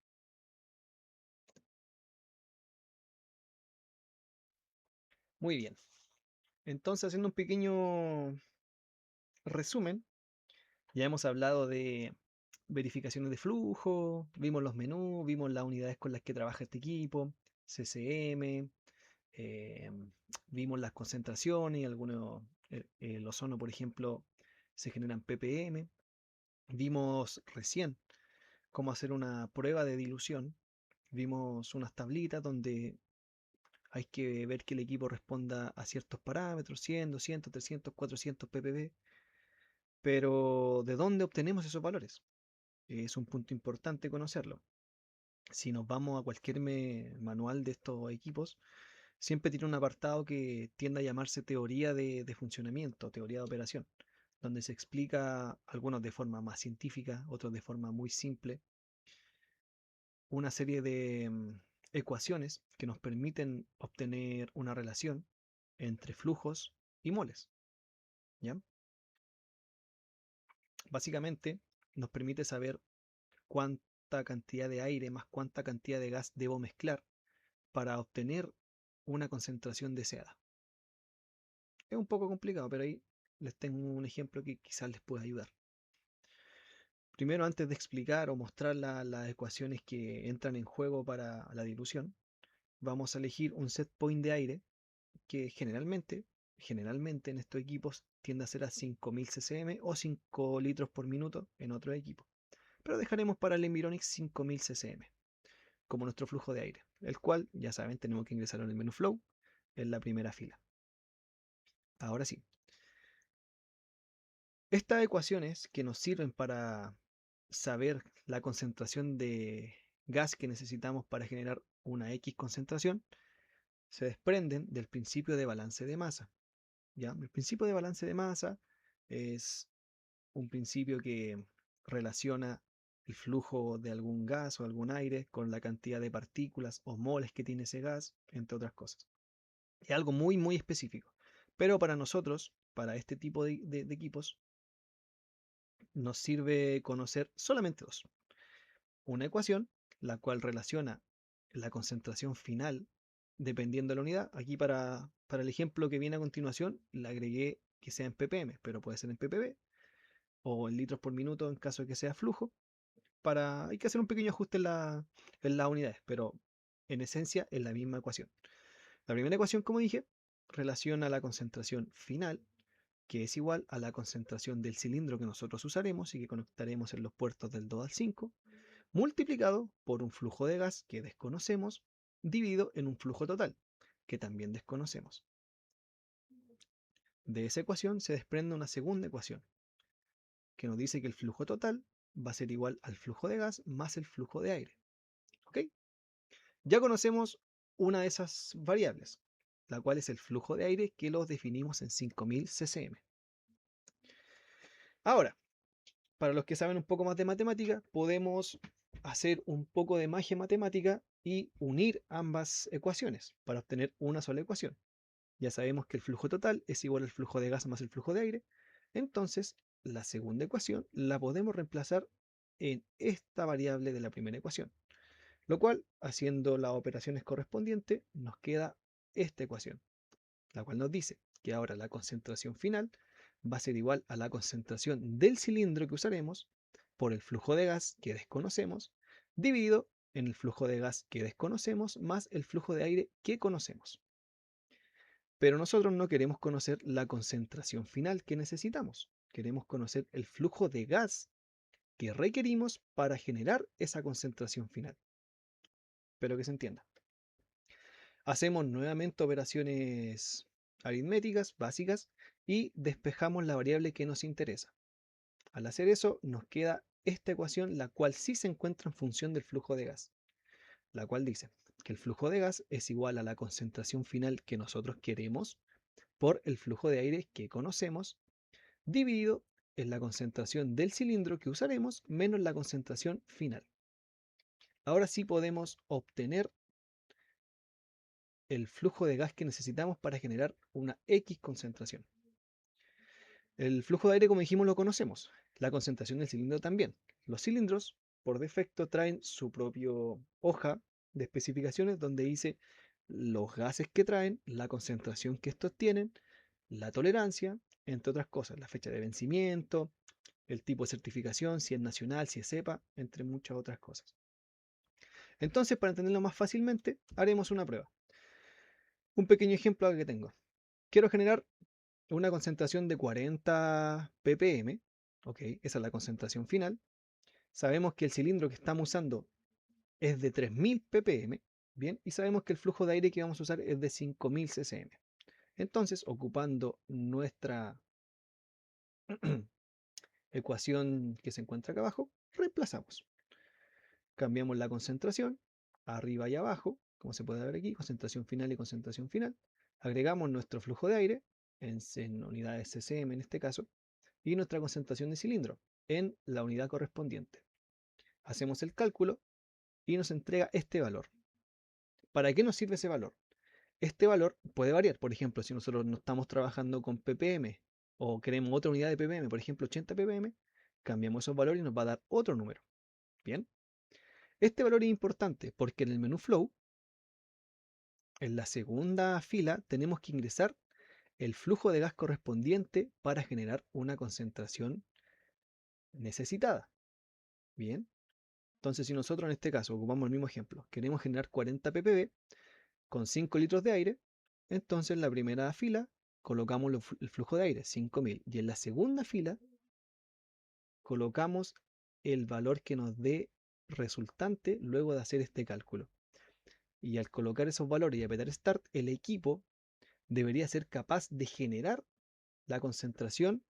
Muy bien. Entonces, haciendo un pequeño resumen, ya hemos hablado de verificaciones de flujo, vimos los menús, vimos las unidades con las que trabaja este equipo, CCM, eh, vimos las concentraciones, algunos, el ozono, por ejemplo, se generan ppm. Vimos recién cómo hacer una prueba de dilución. Vimos unas tablitas donde hay que ver que el equipo responda a ciertos parámetros, 100, 200, 300, 400 ppb. Pero ¿de dónde obtenemos esos valores? Es un punto importante conocerlo. Si nos vamos a cualquier manual de estos equipos, siempre tiene un apartado que tiende a llamarse teoría de funcionamiento, teoría de operación, donde se explica, algunos de forma más científica, otros de forma muy simple, una serie de ecuaciones que nos permiten obtener una relación entre flujos y moles. ¿Ya? Básicamente nos permite saber cuánta cantidad de aire más cuánta cantidad de gas debo mezclar para obtener una concentración deseada. Es un poco complicado, pero ahí les tengo un ejemplo que quizás les pueda ayudar. Primero, antes de explicar o mostrar las ecuaciones que entran en juego para la dilución, vamos a elegir un set point de aire que generalmente en estos equipos tiende a ser a 5000 ccm o 5 litros por minuto en otros equipos. Pero dejaremos para el Environics 5000 ccm como nuestro flujo de aire, el cual, ya saben, tenemos que ingresar en el menú Flow en la primera fila. Ahora sí, estas ecuaciones que nos sirven para saber la concentración de gas que necesitamos para generar una X concentración se desprenden del principio de balance de masa. ¿Ya? El principio de balance de masa es un principio que relaciona el flujo de algún gas o algún aire con la cantidad de partículas o moles que tiene ese gas, entre otras cosas. Es algo muy específico. Pero para nosotros, para este tipo de equipos, nos sirve conocer solamente dos. Una ecuación, la cual relaciona la concentración final dependiendo de la unidad. Aquí para el ejemplo que viene a continuación, le agregué que sea en ppm, pero puede ser en ppb o en litros por minuto en caso de que sea flujo. Hay que hacer un pequeño ajuste en las unidades, pero en esencia es la misma ecuación. La primera ecuación, como dije, relaciona la concentración final, que es igual a la concentración del cilindro que nosotros usaremos y que conectaremos en los puertos del 2 al 5, multiplicado por un flujo de gas que desconocemos, dividido en un flujo total, que también desconocemos. De esa ecuación se desprende una segunda ecuación, que nos dice que el flujo total va a ser igual al flujo de gas más el flujo de aire. ¿Ok? Ya conocemos una de esas variables, la cual es el flujo de aire, que lo definimos en 5000 ccm. Ahora, para los que saben un poco más de matemática, podemos hacer un poco de magia matemática y unir ambas ecuaciones para obtener una sola ecuación. Ya sabemos que el flujo total es igual al flujo de gas más el flujo de aire. Entonces, la segunda ecuación la podemos reemplazar en esta variable de la primera ecuación. Lo cual, haciendo las operaciones correspondientes, nos queda esta ecuación, la cual nos dice que ahora la concentración final va a ser igual a la concentración del cilindro que usaremos por el flujo de gas que desconocemos, dividido en el flujo de gas que desconocemos más el flujo de aire que conocemos. Pero nosotros no queremos conocer la concentración final que necesitamos. Queremos conocer el flujo de gas que requerimos para generar esa concentración final. Espero que se entienda. Hacemos nuevamente operaciones aritméticas básicas y despejamos la variable que nos interesa. Al hacer eso, nos queda esta ecuación, la cual sí se encuentra en función del flujo de gas, la cual dice que el flujo de gas es igual a la concentración final que nosotros queremos por el flujo de aire que conocemos, dividido en la concentración del cilindro que usaremos menos la concentración final. Ahora sí podemos obtener el flujo de gas que necesitamos para generar una X concentración. El flujo de aire, como dijimos, lo conocemos. La concentración del cilindro también. Los cilindros, por defecto, traen su propia hoja de especificaciones donde dice los gases que traen, la concentración que estos tienen, la tolerancia, entre otras cosas, la fecha de vencimiento, el tipo de certificación, si es nacional, si es CEPA, entre muchas otras cosas. Entonces, para entenderlo más fácilmente, haremos una prueba. Un pequeño ejemplo que tengo. Quiero generar una concentración de 40 ppm, ok, esa es la concentración final. Sabemos que el cilindro que estamos usando es de 3000 ppm, bien, y sabemos que el flujo de aire que vamos a usar es de 5000 ccm. Entonces, ocupando nuestra ecuación que se encuentra acá abajo, reemplazamos. Cambiamos la concentración, arriba y abajo, como se puede ver aquí, concentración final y concentración final. Agregamos nuestro flujo de aire, en unidades ccm en este caso, y nuestra concentración de cilindro en la unidad correspondiente. Hacemos el cálculo y nos entrega este valor. ¿Para qué nos sirve ese valor? Este valor puede variar. Por ejemplo, si nosotros no estamos trabajando con ppm o queremos otra unidad de ppm, por ejemplo 80 ppm, cambiamos esos valores y nos va a dar otro número. Bien. Este valor es importante porque en el menú Flow En la segunda fila tenemos que ingresar el flujo de gas correspondiente para generar una concentración necesitada. Bien, entonces si nosotros en este caso ocupamos el mismo ejemplo, queremos generar 40 ppb con 5 litros de aire, entonces en la primera fila colocamos el flujo de aire, 5000, y en la segunda fila colocamos el valor que nos dé resultante luego de hacer este cálculo. Y al colocar esos valores y apretar Start, el equipo debería ser capaz de generar la concentración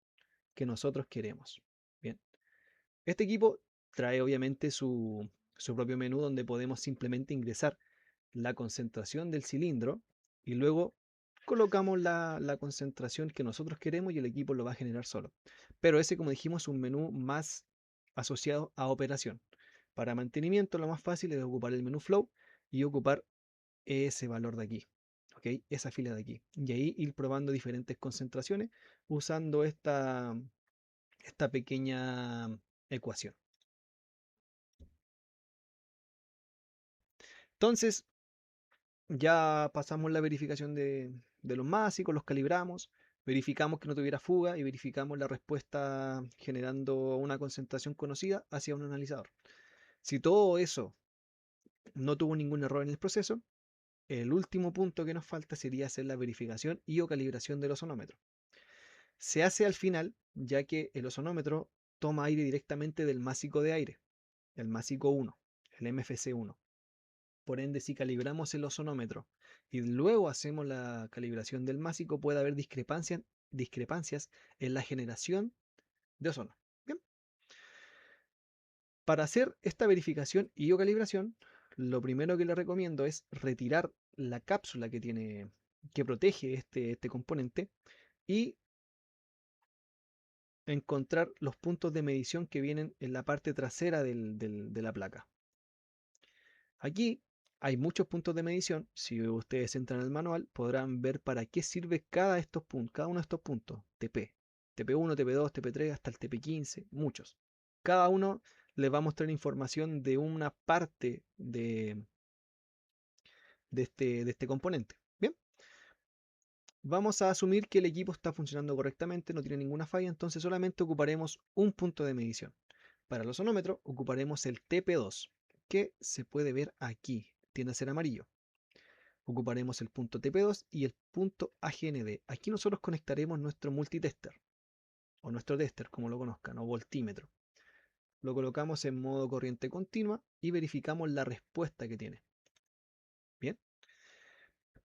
que nosotros queremos. Bien, este equipo trae obviamente su propio menú donde podemos simplemente ingresar la concentración del cilindro y luego colocamos la concentración que nosotros queremos y el equipo lo va a generar solo. Pero ese, como dijimos, es un menú más asociado a operación. Para mantenimiento lo más fácil es ocupar el menú Flow y ocupar ese valor de aquí, ¿ok? Esa fila de aquí. Y ahí ir probando diferentes concentraciones usando esta pequeña ecuación. Entonces, ya pasamos la verificación de los másicos, los calibramos, verificamos que no tuviera fuga y verificamos la respuesta generando una concentración conocida hacia un analizador. Si todo eso no tuvo ningún error en el proceso, el último punto que nos falta sería hacer la verificación y o calibración del ozonómetro. Se hace al final, ya que el ozonómetro toma aire directamente del másico de aire, el másico 1, el MFC1. Por ende, si calibramos el ozonómetro y luego hacemos la calibración del másico, puede haber discrepancias en la generación de ozono. Bien, para hacer esta verificación y o calibración, lo primero que le recomiendo es retirar la cápsula que protege este componente y encontrar los puntos de medición que vienen en la parte trasera de la placa. Aquí hay muchos puntos de medición. Si ustedes entran al manual, podrán ver para qué sirve cada uno de estos puntos. TP, TP1, TP2, TP3, hasta el TP15, muchos. Cada uno les va a mostrar información de una parte de este componente. Bien, vamos a asumir que el equipo está funcionando correctamente, no tiene ninguna falla, entonces solamente ocuparemos un punto de medición. Para el ozonómetro ocuparemos el TP2, que se puede ver aquí, tiende a ser amarillo. Ocuparemos el punto TP2 y el punto AGND. Aquí nosotros conectaremos nuestro multitester, o nuestro tester, como lo conozcan, o voltímetro. Lo colocamos en modo corriente continua y verificamos la respuesta que tiene. Bien.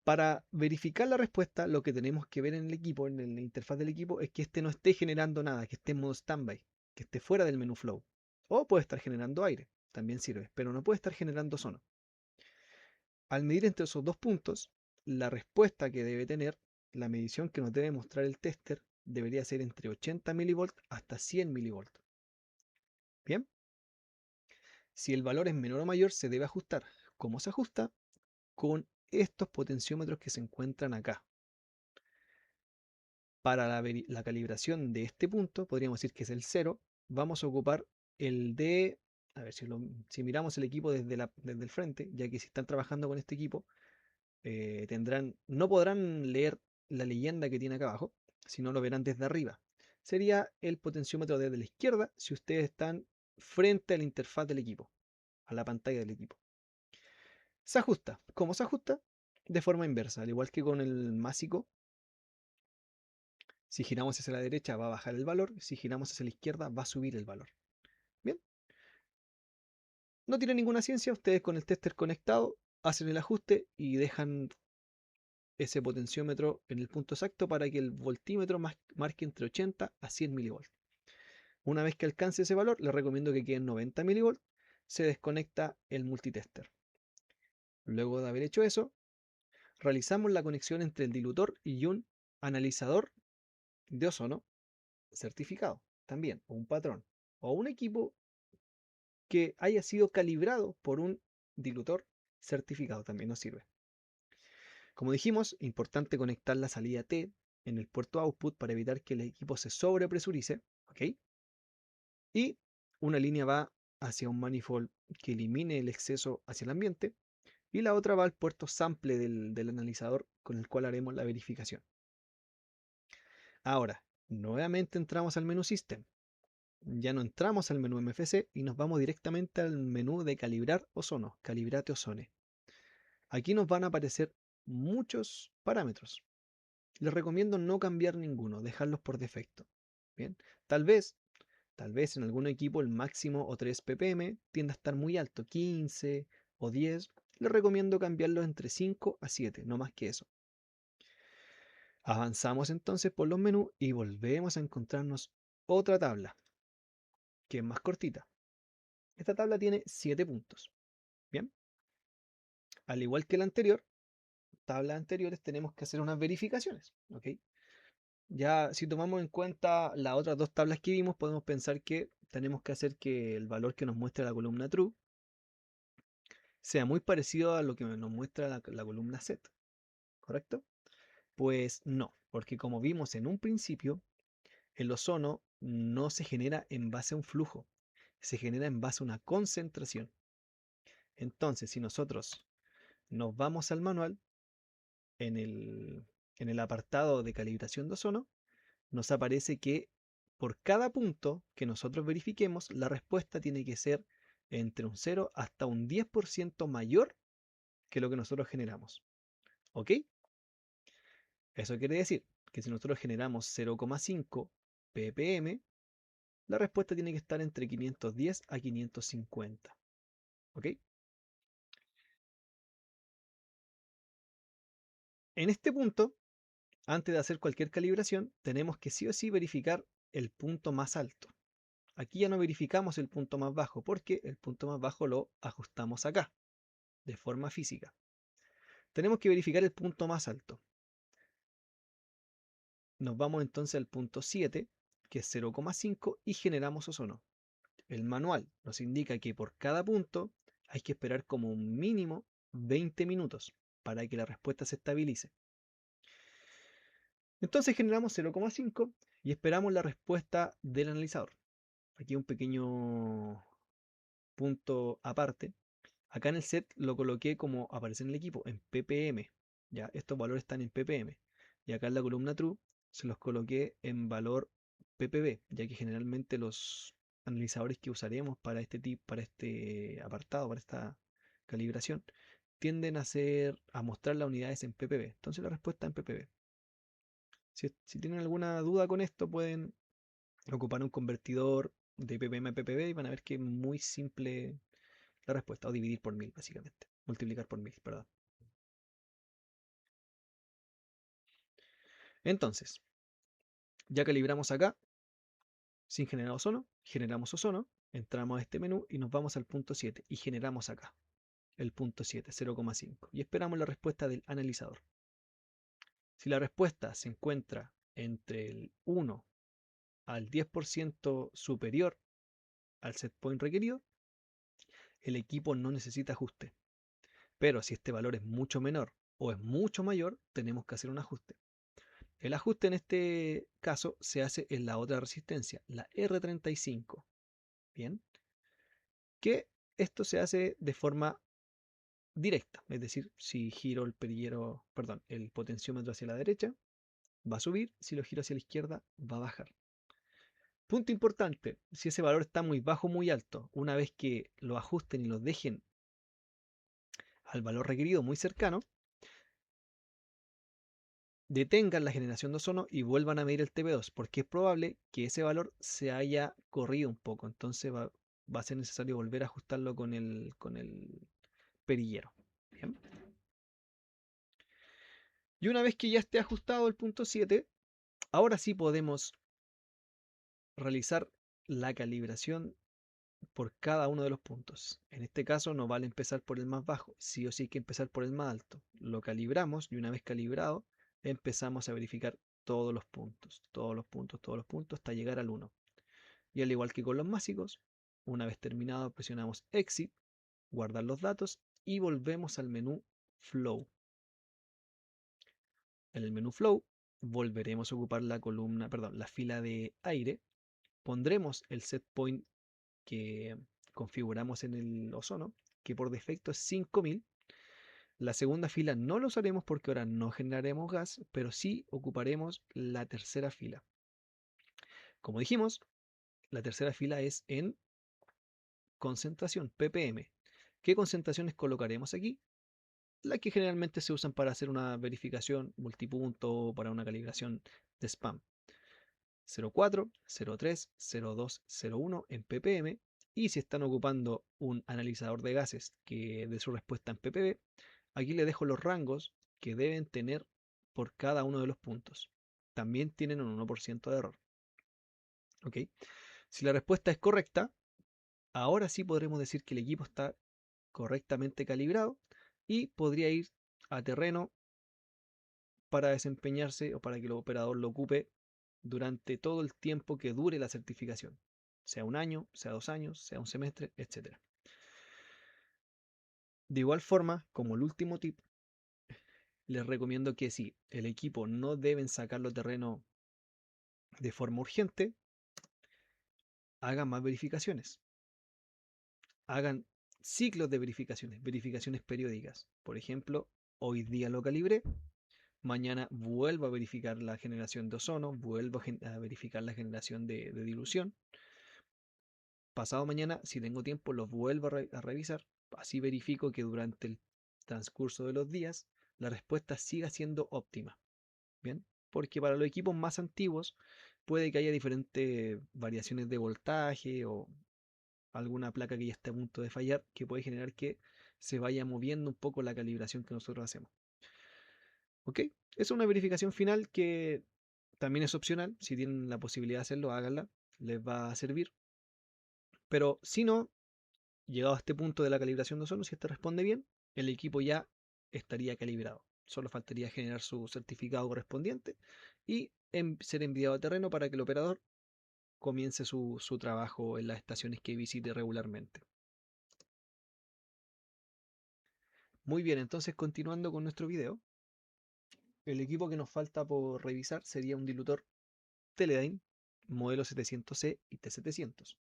Para verificar la respuesta, lo que tenemos que ver en el equipo, en la interfaz del equipo, es que este no esté generando nada, que esté en modo standby, que esté fuera del menú flow. O puede estar generando aire, también sirve, pero no puede estar generando ozono. Al medir entre esos dos puntos, la respuesta que debe tener, la medición que nos debe mostrar el tester, debería ser entre 80 mV hasta 100 mV. Bien, si el valor es menor o mayor, se debe ajustar. ¿Cómo se ajusta? Con estos potenciómetros que se encuentran acá. Para la calibración de este punto, podríamos decir que es el 0, vamos a ocupar el de, a ver si miramos el equipo desde el frente, ya que si están trabajando con este equipo, no podrán leer la leyenda que tiene acá abajo, sino lo verán desde arriba. Sería el potenciómetro desde la izquierda si ustedes están frente a la interfaz del equipo, a la pantalla del equipo. Se ajusta. ¿Cómo se ajusta? De forma inversa, al igual que con el másico. Si giramos hacia la derecha va a bajar el valor, si giramos hacia la izquierda va a subir el valor. Bien, no tiene ninguna ciencia, ustedes con el tester conectado hacen el ajuste y dejan ese potenciómetro en el punto exacto para que el voltímetro marque entre 80 a 100 mV. Una vez que alcance ese valor, les recomiendo que quede en 90 mV, se desconecta el multitester. Luego de haber hecho eso, realizamos la conexión entre el dilutor y un analizador de ozono certificado también, o un patrón, o un equipo que haya sido calibrado por un dilutor certificado también nos sirve. Como dijimos, importante conectar la salida T en el puerto output para evitar que el equipo se sobrepresurice, ¿ok? Y una línea va hacia un manifold que elimine el exceso hacia el ambiente y la otra va al puerto sample del analizador con el cual haremos la verificación. Ahora, nuevamente entramos al menú System. Ya no entramos al menú MFC y nos vamos directamente al menú de calibrar ozono, calibrate ozone. Aquí nos van a aparecer muchos parámetros. Les recomiendo no cambiar ninguno, dejarlos por defecto. Bien, tal vez en algún equipo el máximo o 3 ppm tiende a estar muy alto, 15 o 10. Les recomiendo cambiarlo entre 5 a 7, no más que eso. Avanzamos entonces por los menús y volvemos a encontrarnos otra tabla, que es más cortita. Esta tabla tiene 7 puntos. Bien, al igual que la anterior, tablas anteriores tenemos que hacer unas verificaciones. ¿Ok? Ya si tomamos en cuenta las otras dos tablas que vimos, podemos pensar que tenemos que hacer que el valor que nos muestra la columna true sea muy parecido a lo que nos muestra la columna set, ¿correcto? Pues no, porque como vimos en un principio, el ozono no se genera en base a un flujo, se genera en base a una concentración. Entonces, si nosotros nos vamos al manual, en el apartado de calibración de ozono, nos aparece que por cada punto que nosotros verifiquemos, la respuesta tiene que ser entre un 0 hasta un 10% mayor que lo que nosotros generamos. ¿Ok? Eso quiere decir que si nosotros generamos 0,5 ppm, la respuesta tiene que estar entre 510 a 550. ¿Ok? En este punto, antes de hacer cualquier calibración, tenemos que sí o sí verificar el punto más alto. Aquí ya no verificamos el punto más bajo porque el punto más bajo lo ajustamos acá, de forma física. Tenemos que verificar el punto más alto. Nos vamos entonces al punto 7, que es 0,5, y generamos ozono. El manual nos indica que por cada punto hay que esperar como un mínimo 20 minutos para que la respuesta se estabilice. Entonces generamos 0,5 y esperamos la respuesta del analizador. Aquí un pequeño punto aparte. Acá en el set lo coloqué como aparece en el equipo, en ppm. Ya, estos valores están en ppm. Y acá en la columna true se los coloqué en valor ppb, ya que generalmente los analizadores que usaremos para este para este apartado, para esta calibración, tienden a mostrar las unidades en ppb. Entonces la respuesta en ppb. Si tienen alguna duda con esto, pueden ocupar un convertidor de ppm a ppb y van a ver que es muy simple la respuesta, o dividir por 1000 básicamente, multiplicar por 1000, perdón. Entonces, ya calibramos acá, sin generar ozono, generamos ozono, entramos a este menú y nos vamos al punto 7 y generamos acá el punto 7, 0,5, y esperamos la respuesta del analizador. Si la respuesta se encuentra entre el 1 al 10% superior al set point requerido, el equipo no necesita ajuste. Pero si este valor es mucho menor o es mucho mayor, tenemos que hacer un ajuste. El ajuste en este caso se hace en la otra resistencia, la R35. Bien, que esto se hace de forma directa, es decir, si giro el perillero, perdón, el potenciómetro hacia la derecha, va a subir, si lo giro hacia la izquierda, va a bajar. Punto importante, si ese valor está muy bajo o muy alto, una vez que lo ajusten y lo dejen al valor requerido muy cercano, detengan la generación de ozono y vuelvan a medir el TP2, porque es probable que ese valor se haya corrido un poco, entonces va a ser necesario volver a ajustarlo con el perillero. Bien. Y una vez que ya esté ajustado el punto 7, ahora sí podemos realizar la calibración por cada uno de los puntos. En este caso no vale empezar por el más bajo, sí o sí hay que empezar por el más alto. Lo calibramos y una vez calibrado empezamos a verificar todos los puntos, todos los puntos, todos los puntos hasta llegar al 1. Y al igual que con los básicos, una vez terminado presionamos Exit, guardar los datos y volvemos al menú Flow. En el menú Flow volveremos a ocupar la columna, perdón, la fila de aire. Pondremos el set point que configuramos en el ozono, que por defecto es 5000, La segunda fila no la usaremos porque ahora no generaremos gas, pero sí ocuparemos la tercera fila. Como dijimos, la tercera fila es en concentración, ppm. ¿Qué concentraciones colocaremos aquí? Las que generalmente se usan para hacer una verificación multipunto o para una calibración de spam. 0,4, 0,3, 0,2, 0,1 en ppm, y si están ocupando un analizador de gases que dé su respuesta en ppb, aquí les dejo los rangos que deben tener por cada uno de los puntos. También tienen un 1% de error. ¿Ok? Si la respuesta es correcta, ahora sí podremos decir que el equipo está correctamente calibrado y podría ir a terreno para desempeñarse o para que el operador lo ocupe durante todo el tiempo que dure la certificación, sea un año, sea 2 años, sea un semestre, etc. De igual forma, como el último tip, les recomiendo que si el equipo no deben sacarlo a terreno de forma urgente, hagan más verificaciones. Hagan ciclos de verificaciones, verificaciones periódicas. Por ejemplo, hoy día lo calibré, mañana vuelvo a verificar la generación de ozono, vuelvo a verificar la generación de dilución. Pasado mañana, si tengo tiempo, los vuelvo a revisar. Así verifico que durante el transcurso de los días la respuesta siga siendo óptima. Bien, porque para los equipos más antiguos puede que haya diferentes variaciones de voltaje o alguna placa que ya esté a punto de fallar que puede generar que se vaya moviendo un poco la calibración que nosotros hacemos. ¿Ok? Es una verificación final que también es opcional. Si tienen la posibilidad de hacerlo, háganla. Les va a servir. Pero si no, llegado a este punto de la calibración de ozono, si este responde bien, el equipo ya estaría calibrado. Solo faltaría generar su certificado correspondiente y ser enviado a terreno para que el operador comience su trabajo en las estaciones que visite regularmente. Muy bien, entonces continuando con nuestro video, el equipo que nos falta por revisar sería un dilutor Teledyne modelo 700C y T700.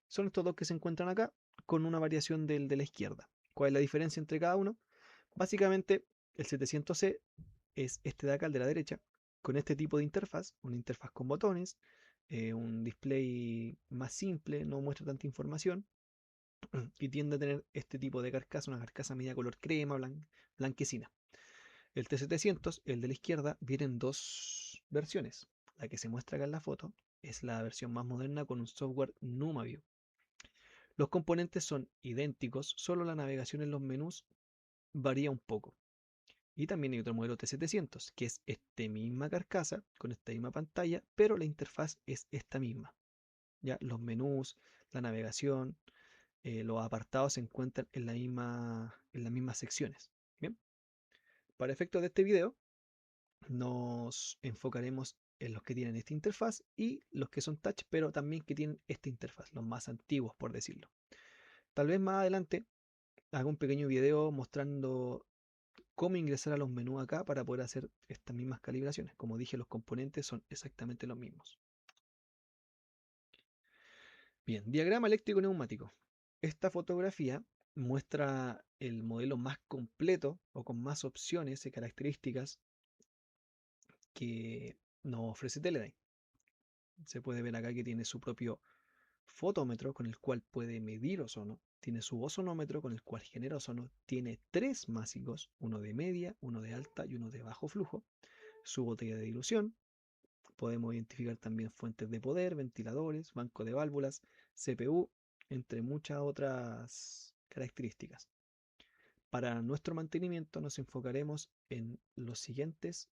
Son estos dos que se encuentran acá con una variación del de la izquierda. ¿Cuál es la diferencia entre cada uno? Básicamente, el 700C es este de acá, el de la derecha, con este tipo de interfaz, una interfaz con botones, un display más simple, no muestra tanta información y tiende a tener este tipo de carcasa, una carcasa media color crema, blanquecina. El T700, el de la izquierda, viene en dos versiones. La que se muestra acá en la foto es la versión más moderna con un software NumaView. Los componentes son idénticos, solo la navegación en los menús varía un poco. Y también hay otro modelo T700, que es esta misma carcasa, con esta misma pantalla, pero la interfaz es esta misma. ¿Ya? Los menús, la navegación, los apartados se encuentran en las mismas secciones. Bien, para efectos de este video, nos enfocaremos en los que tienen esta interfaz y los que son touch, pero también que tienen esta interfaz, los más antiguos, por decirlo. Tal vez más adelante haga un pequeño video mostrando cómo ingresar a los menús acá para poder hacer estas mismas calibraciones. Como dije, los componentes son exactamente los mismos. Bien, diagrama eléctrico neumático. Esta fotografía muestra el modelo más completo o con más opciones y características que nos ofrece Teledyne. Se puede ver acá que tiene su propio fotómetro con el cual puede medir ozono, tiene su ozonómetro con el cual genera ozono, tiene tres másicos, uno de media, uno de alta y uno de bajo flujo, su botella de dilución, podemos identificar también fuentes de poder, ventiladores, banco de válvulas, CPU, entre muchas otras características. Para nuestro mantenimiento nos enfocaremos en los siguientes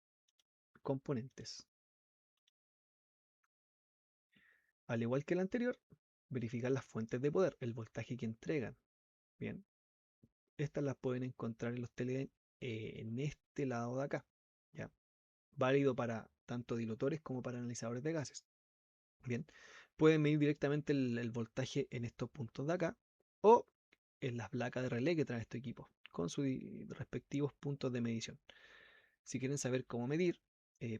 componentes. Al igual que el anterior, verificar las fuentes de poder, el voltaje que entregan. Bien, estas las pueden encontrar en los Teledyne en este lado de acá. ¿Ya? Válido para tanto dilutores como para analizadores de gases. Bien, pueden medir directamente el voltaje en estos puntos de acá o en las placas de relé que trae este equipo con sus respectivos puntos de medición. Si quieren saber cómo medir,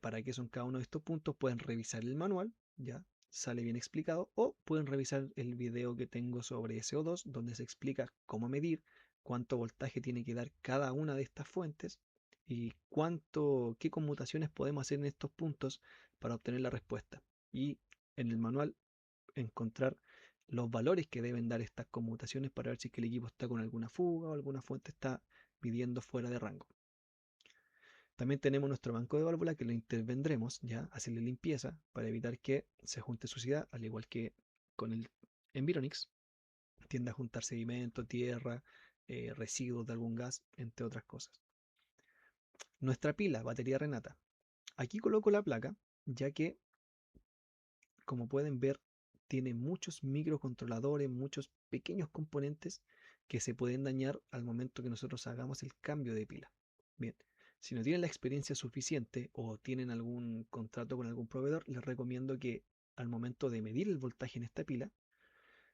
para qué son cada uno de estos puntos, pueden revisar el manual, ya sale bien explicado, o pueden revisar el video que tengo sobre SO2 donde se explica cómo medir, cuánto voltaje tiene que dar cada una de estas fuentes y qué conmutaciones podemos hacer en estos puntos para obtener la respuesta. Y en el manual encontrar los valores que deben dar estas conmutaciones para ver si es que el equipo está con alguna fuga o alguna fuente está pidiendo fuera de rango. También tenemos nuestro banco de válvula que lo intervendremos ya, hacerle limpieza para evitar que se junte suciedad, al igual que con el Environix, tiende a juntar sedimento, tierra, residuos de algún gas, entre otras cosas. Nuestra pila, batería Renata. Aquí coloco la placa, ya que, como pueden ver, tiene muchos microcontroladores, muchos pequeños componentes que se pueden dañar al momento que nosotros hagamos el cambio de pila. Bien, si no tienen la experiencia suficiente o tienen algún contrato con algún proveedor, les recomiendo que al momento de medir el voltaje en esta pila,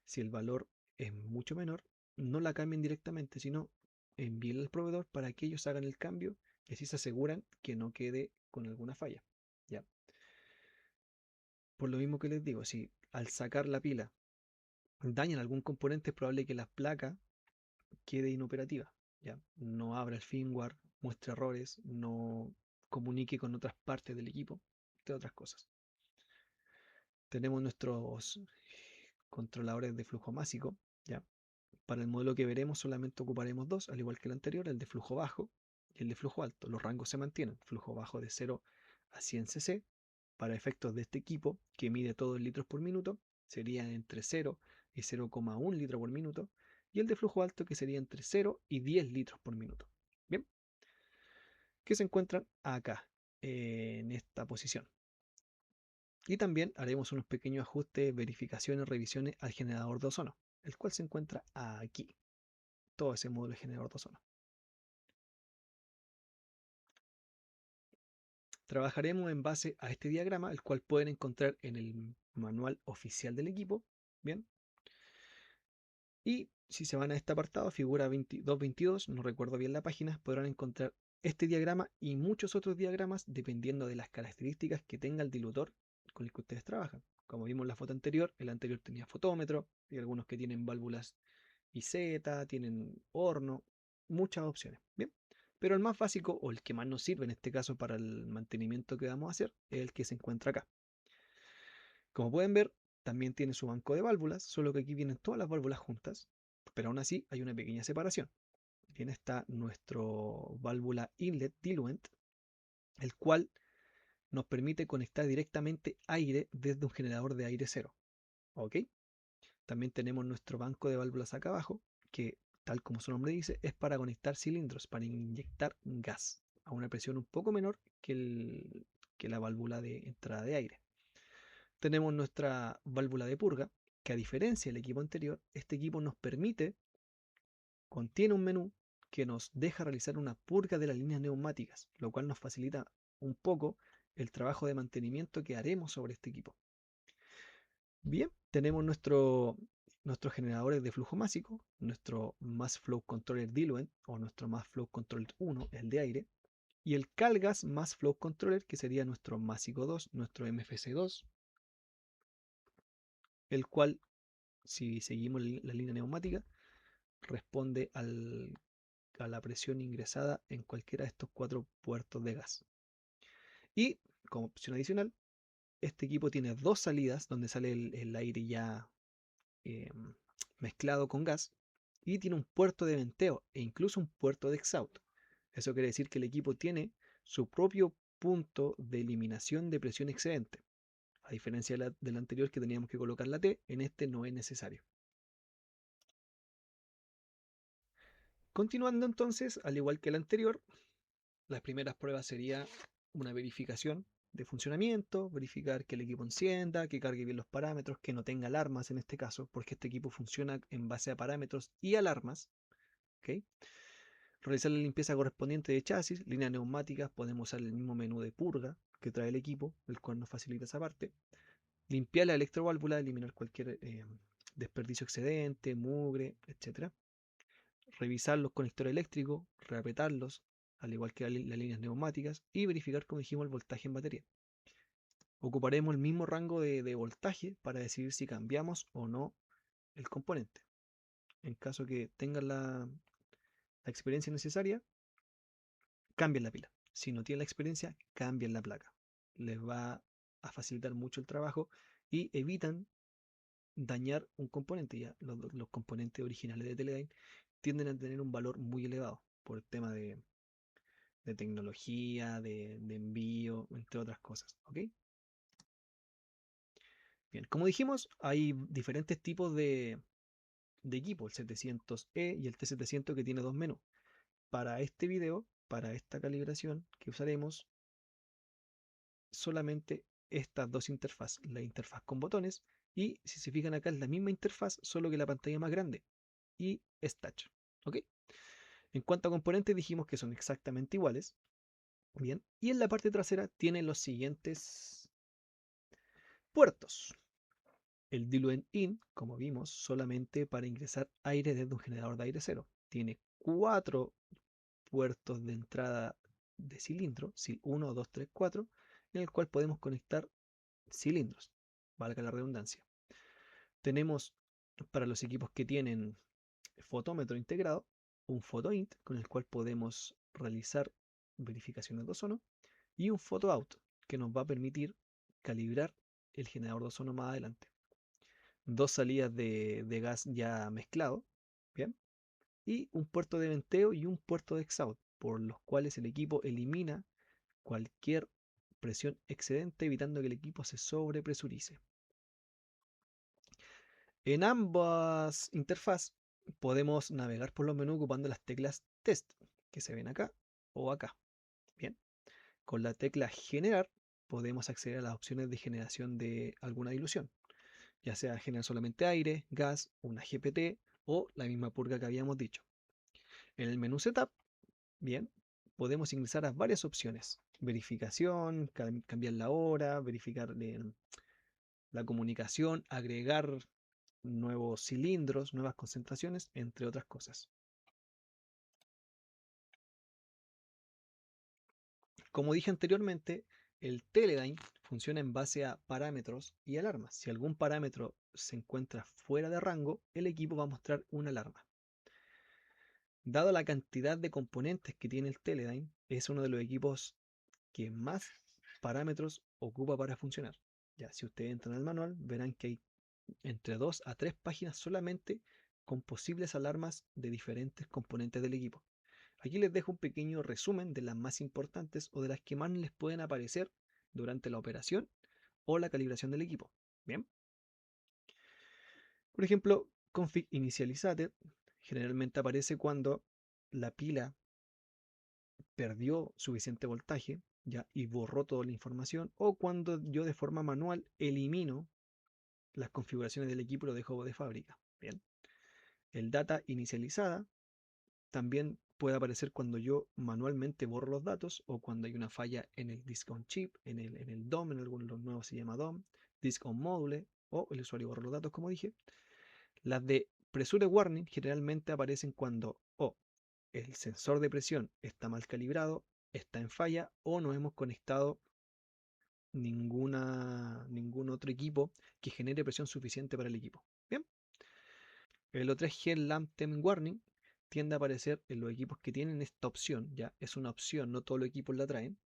si el valor es mucho menor, no la cambien directamente, sino envíen al proveedor para que ellos hagan el cambio y así se aseguran que no quede con alguna falla. ¿Ya? Por lo mismo que les digo, si al sacar la pila dañan algún componente, es probable que la placa quede inoperativa. ¿Ya? No abra el firmware, muestre errores, no comunique con otras partes del equipo, entre otras cosas. Tenemos nuestros controladores de flujo másico. ¿Ya? Para el modelo que veremos solamente ocuparemos dos, al igual que el anterior, el de flujo bajo y el de flujo alto. Los rangos se mantienen, flujo bajo de 0 a 100 cc. Para efectos de este equipo, que mide todo en litros por minuto, serían entre 0 y 0,1 litro por minuto, y el de flujo alto que sería entre 0 y 10 litros por minuto. Bien, que se encuentran acá, en esta posición. Y también haremos unos pequeños ajustes, verificaciones, revisiones al generador de ozono, el cual se encuentra aquí, todo ese módulo de generador de ozono. Trabajaremos en base a este diagrama, el cual pueden encontrar en el manual oficial del equipo. Bien. Y si se van a este apartado, figura 2222, no recuerdo bien la página, podrán encontrar este diagrama y muchos otros diagramas dependiendo de las características que tenga el dilutor con el que ustedes trabajan. Como vimos en la foto anterior, el anterior tenía fotómetro, y algunos que tienen válvulas IZ, tienen horno, muchas opciones. Bien. Pero el más básico o el que más nos sirve en este caso para el mantenimiento que vamos a hacer es el que se encuentra acá. Como pueden ver, también tiene su banco de válvulas, solo que aquí vienen todas las válvulas juntas, pero aún así hay una pequeña separación. Bien, está nuestro válvula inlet diluent, el cual nos permite conectar directamente aire desde un generador de aire cero. ¿Ok? También tenemos nuestro banco de válvulas acá abajo, que tal como su nombre dice, es para conectar cilindros, para inyectar gas a una presión un poco menor que la válvula de entrada de aire. Tenemos nuestra válvula de purga, que a diferencia del equipo anterior, este equipo nos contiene un menú que nos deja realizar una purga de las líneas neumáticas, lo cual nos facilita un poco el trabajo de mantenimiento que haremos sobre este equipo. Bien, tenemos nuestros generadores de flujo másico, nuestro Mass Flow Controller Diluent o nuestro Mass Flow Controller 1, el de aire, y el Calgas Mass Flow Controller, que sería nuestro Másico 2, nuestro MFC 2, el cual, si seguimos la línea neumática, responde a la presión ingresada en cualquiera de estos 4 puertos de gas. Y como opción adicional, este equipo tiene dos salidas donde sale el aire ya eh, mezclado con gas y tiene un puerto de venteo e incluso un puerto de exhaust. Eso quiere decir que el equipo tiene su propio punto de eliminación de presión excedente. A diferencia del anterior que teníamos que colocar la T, en este no es necesario. Continuando entonces, al igual que el anterior, las primeras pruebas sería una verificación de funcionamiento, verificar que el equipo encienda, que cargue bien los parámetros, que no tenga alarmas en este caso, porque este equipo funciona en base a parámetros y alarmas. ¿Okay? Realizar la limpieza correspondiente de chasis, líneas neumáticas, podemos usar el mismo menú de purga que trae el equipo, el cual nos facilita esa parte. Limpiar la electroválvula, eliminar cualquier desperdicio excedente, mugre, etc. Revisar los conectores eléctricos, reapretarlos, al igual que las líneas neumáticas, y verificar, como dijimos, el voltaje en batería. Ocuparemos el mismo rango de voltaje para decidir si cambiamos o no el componente. En caso que tengan la experiencia necesaria, cambien la pila. Si no tienen la experiencia, cambien la placa. Les va a facilitar mucho el trabajo y evitan dañar un componente. Ya los componentes originales de Teledyne tienden a tener un valor muy elevado por el tema de tecnología, de envío, entre otras cosas. ¿Ok? Bien, como dijimos, hay diferentes tipos de equipo, el 700E y el T700 que tiene dos menús. Para este video, para esta calibración que usaremos, solamente estas dos interfaces, la interfaz con botones y si se fijan acá es la misma interfaz, solo que la pantalla es más grande y es touch. ¿Ok? En cuanto a componentes dijimos que son exactamente iguales. Bien, y en la parte trasera tiene los siguientes puertos. El diluent in, como vimos, solamente para ingresar aire desde un generador de aire cero. Tiene 4 puertos de entrada de cilindro, 1, 2, 3, 4, en el cual podemos conectar cilindros, valga la redundancia. Tenemos para los equipos que tienen fotómetro integrado, un photoint con el cual podemos realizar verificaciones de ozono y un photoout que nos va a permitir calibrar el generador de ozono más adelante. Dos salidas de gas ya mezclado, ¿bien? Y un puerto de venteo y un puerto de exhaust, por los cuales el equipo elimina cualquier presión excedente, evitando que el equipo se sobrepresurice. En ambas interfaces podemos navegar por los menús ocupando las teclas Test, que se ven acá o acá. Bien, con la tecla Generar podemos acceder a las opciones de generación de alguna dilución, ya sea generar solamente aire, gas, una GPT o la misma purga que habíamos dicho. En el menú Setup, bien, podemos ingresar a varias opciones. Verificación, cambiar la hora, verificar la comunicación, agregar nuevos cilindros, nuevas concentraciones, entre otras cosas. Como dije anteriormente, el Teledyne funciona en base a parámetros y alarmas. Si algún parámetro se encuentra fuera de rango, el equipo va a mostrar una alarma. Dado la cantidad de componentes que tiene el Teledyne, es uno de los equipos que más parámetros ocupa para funcionar. Ya, si ustedes entran al manual, verán que hay entre 2 a 3 páginas solamente con posibles alarmas de diferentes componentes del equipo. Aquí les dejo un pequeño resumen de las más importantes o de las que más les pueden aparecer durante la operación o la calibración del equipo. Bien, por ejemplo, config initializate generalmente aparece cuando la pila perdió suficiente voltaje ya y borró toda la información o cuando yo de forma manual elimino las configuraciones del equipo y lo dejo de fábrica. Bien, el data inicializada también puede aparecer cuando yo manualmente borro los datos o cuando hay una falla en el disk on chip, en el DOM, en algunos de los nuevos se llama DOM, disk on module o el usuario borra los datos como dije. Las de pressure warning generalmente aparecen cuando el sensor de presión está mal calibrado, está en falla o no hemos conectado ningún otro equipo que genere presión suficiente para el equipo. Bien, el O3G Lamp Time Warning tiende a aparecer en los equipos que tienen esta opción, ya es una opción, no todos los equipos la traen.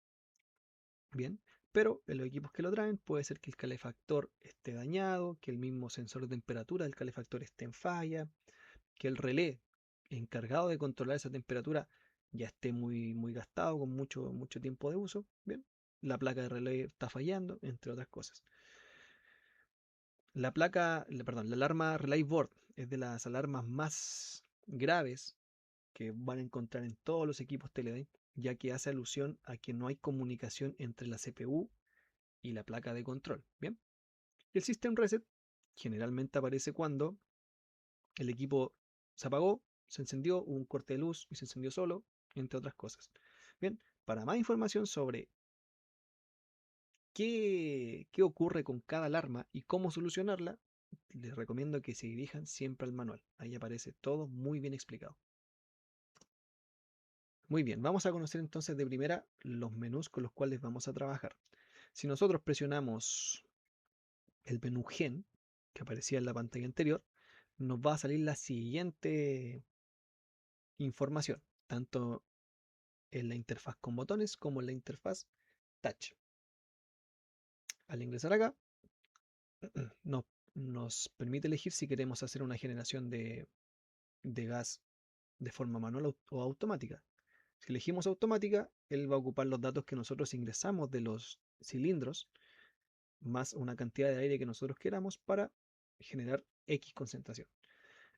Bien, pero en los equipos que lo traen puede ser que el calefactor esté dañado, que el mismo sensor de temperatura del calefactor esté en falla, que el relé encargado de controlar esa temperatura ya esté muy gastado, con mucho tiempo de uso. Bien, la placa de relé está fallando, entre otras cosas. La alarma Relay Board es de las alarmas más graves que van a encontrar en todos los equipos Teledyne, ya que hace alusión a que no hay comunicación entre la CPU y la placa de control. Bien, el System Reset generalmente aparece cuando el equipo se apagó, se encendió, hubo un corte de luz y se encendió solo, entre otras cosas. Bien, para más información sobre qué ocurre con cada alarma y cómo solucionarla, les recomiendo que se dirijan siempre al manual. Ahí aparece todo muy bien explicado. Muy bien, vamos a conocer entonces de primera los menús con los cuales vamos a trabajar. Si nosotros presionamos el menú Gen, que aparecía en la pantalla anterior, nos va a salir la siguiente información. tanto en la interfaz con botones como en la interfaz touch. Al ingresar acá, nos permite elegir si queremos hacer una generación de gas de forma manual o automática. Si elegimos automática, él va a ocupar los datos que nosotros ingresamos de los cilindros, más una cantidad de aire que nosotros queramos para generar X concentración.